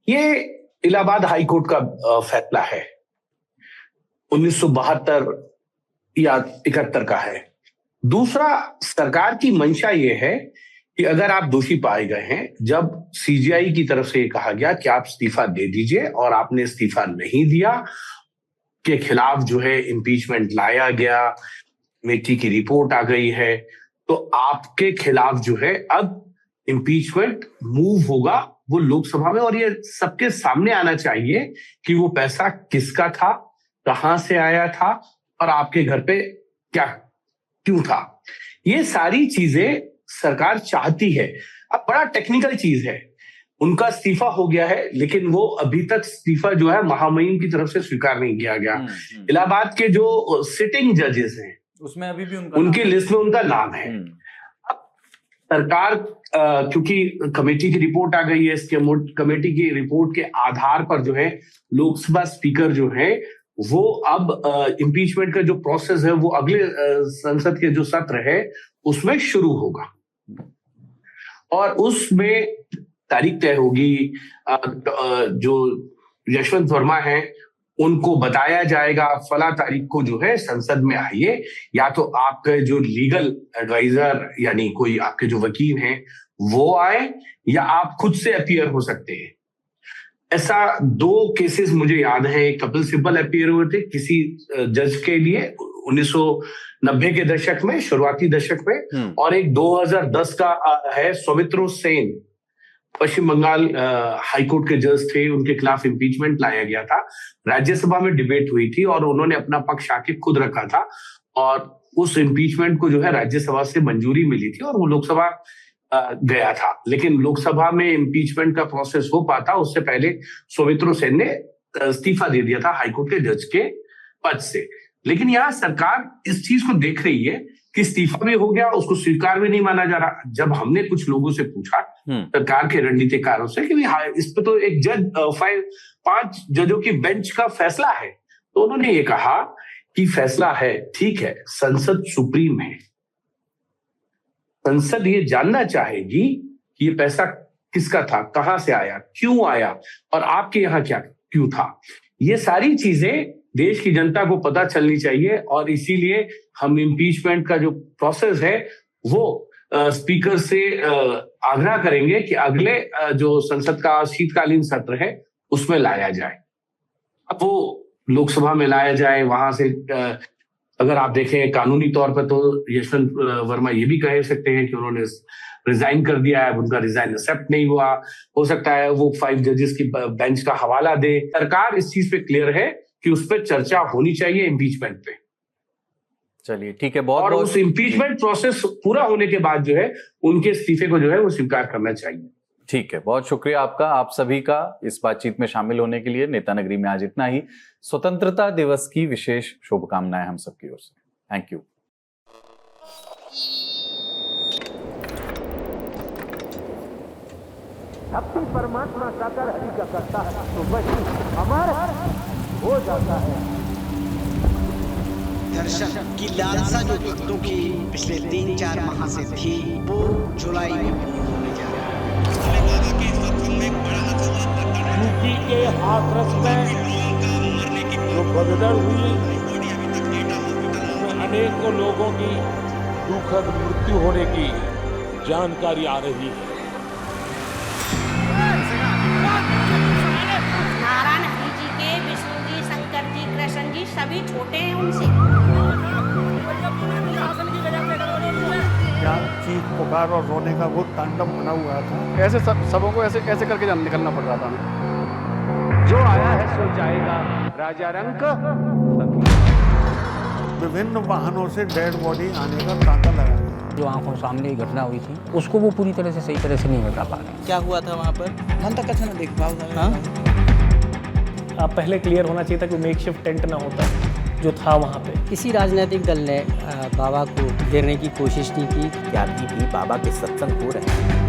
ये इलाहाबाद हाईकोर्ट का फैसला है, 1972 या 71 का है। दूसरा, सरकार की मंशा ये है कि अगर आप दोषी पाए गए हैं, जब सीजीआई की तरफ से कहा गया कि आप इस्तीफा दे दीजिए और आपने इस्तीफा नहीं दिया, के खिलाफ जो है इम्पीचमेंट लाया गया, कमेटी की रिपोर्ट आ गई है, तो आपके खिलाफ जो है अब इम्पीचमेंट मूव होगा वो लोकसभा में, और ये सबके सामने आना चाहिए कि वो पैसा किसका था, कहां से आया था और आपके घर पे क्या क्यों था। ये सारी चीजें सरकार चाहती है। अब बड़ा टेक्निकल चीज है, उनका इस्तीफा हो गया है लेकिन वो अभी तक इस्तीफा जो है महामहिम की तरफ से स्वीकार नहीं किया गया। इलाहाबाद के जो सिटिंग जजेस हैं उसमें अभी भी उनकी लिस्ट में उनका नाम है। सरकार क्योंकि कमेटी की रिपोर्ट आ गई है, इसके कमेटी की रिपोर्ट के आधार पर जो है लोकसभा स्पीकर जो है वो अब इम्पीचमेंट का जो प्रोसेस है वो अगले संसद के जो सत्र है उसमें शुरू होगा और उसमें तारीख तय होगी। जो यशवंत वर्मा है उनको बताया जाएगा फला तारीख को जो है संसद में आइए, या तो आपके जो लीगल एडवाइजर यानी कोई आपके जो वकील हैं वो आए या आप खुद से अपीयर हो सकते हैं। ऐसा 2 केसेस मुझे याद है, कपिल सिब्बल अपीयर हुए थे किसी जज के लिए 1990 के दशक में, शुरुआती दशक में, और एक 2010 का है सौमित्रो सेन, पश्चिम बंगाल हाईकोर्ट के जज थे, उनके खिलाफ इम्पीचमेंट लाया गया था। राज्यसभा में डिबेट हुई थी और उन्होंने अपना पक्ष आके खुद रखा था और उस इम्पीचमेंट को जो है राज्यसभा से मंजूरी मिली थी और वो लोकसभा गया था। लेकिन लोकसभा में इम्पीचमेंट का प्रोसेस हो पाता उससे पहले सौमित्रो सेन ने इस्तीफा दे दिया था हाईकोर्ट के जज के पद से। लेकिन यहाँ सरकार इस चीज को देख रही है कि इस्तीफा भी हो गया, उसको स्वीकार भी नहीं माना जा रहा। जब हमने कुछ लोगों से पूछा सरकार के रणनीतिकारों से कि इस पे तो एक जज 5 जजों की बेंच का फैसला है, तो उन्होंने ये कहा कि फैसला है, ठीक है, संसद सुप्रीम है, संसद ये जानना चाहेगी कि ये पैसा किसका था, कहां से आया, क्यों आया और आपके यहाँ क्या क्यों था। ये सारी चीजें देश की जनता को पता चलनी चाहिए और इसीलिए हम इम्पीचमेंट का जो प्रोसेस है वो स्पीकर से आग्रह करेंगे कि अगले जो संसद का शीतकालीन सत्र है उसमें लाया जाए। अब वो लोकसभा में लाया जाए, वहां से अगर आप देखें कानूनी तौर पर तो यशवंत वर्मा ये भी कह सकते हैं कि उन्होंने रिजाइन कर दिया है, उनका रिजाइन एक्सेप्ट नहीं हुआ, हो सकता है वो 5 जजेस की बेंच का हवाला दे। सरकार इस चीज पे क्लियर है कि उस पर चर्चा होनी चाहिए इम्पीचमेंट पे। चलिए ठीक है, बहुत और उस इम्पीचमेंट प्रोसेस पूरा होने के बाद जो है उनके इस्तीफे को जो है वो स्वीकार करना चाहिए। ठीक है, बहुत शुक्रिया आपका, आप सभी का इस बातचीत में शामिल होने के लिए। नेता नगरी में आज इतना ही। स्वतंत्रता दिवस की विशेष शुभकामनाएं हम सबकी ओर से। Thank you. भक्ति परमात्मा साकार हरि का करता है तो वही अमर हो जाता है। दर्शन की लालसा जो भक्तों की पिछले 3-4 माह से थी वो जुलाई में पूर्ण होने जा रहा है। यूपी के हाथरस में जो भगदड़ हुई उसमें अनेकों लोगों की दुखद मृत्यु होने की जानकारी आ रही है। नारायण हरि जी के, विष्णु जी, शंकर जी, कृष्ण जी सभी छोटे हैं उनसे। क्या चीख पुकार और रोने का वो तांडव बना हुआ था। ऐसे सबों को ऐसे करके निकलना पड़ रहा था हमें। जो आया है सो जाएगा, राजा रंक। विभिन्न वाहनों से डेड बॉडी आने का तांता लगा। जो आंखों सामने घटना हुई थी उसको वो पूरी तरह से सही तरह से नहीं बता पा रहे। क्या हुआ था वहाँ पर हम तक अच्छा ना देख पाओ। आप पहले क्लियर होना चाहिए था कि मेकशिफ्ट टेंट ना होता जो था वहाँ पे। किसी राजनीतिक दल ने बाबा को घेरने की कोशिश नहीं की। क्या अभी भी बाबा के सत्संग हो रहे हैं?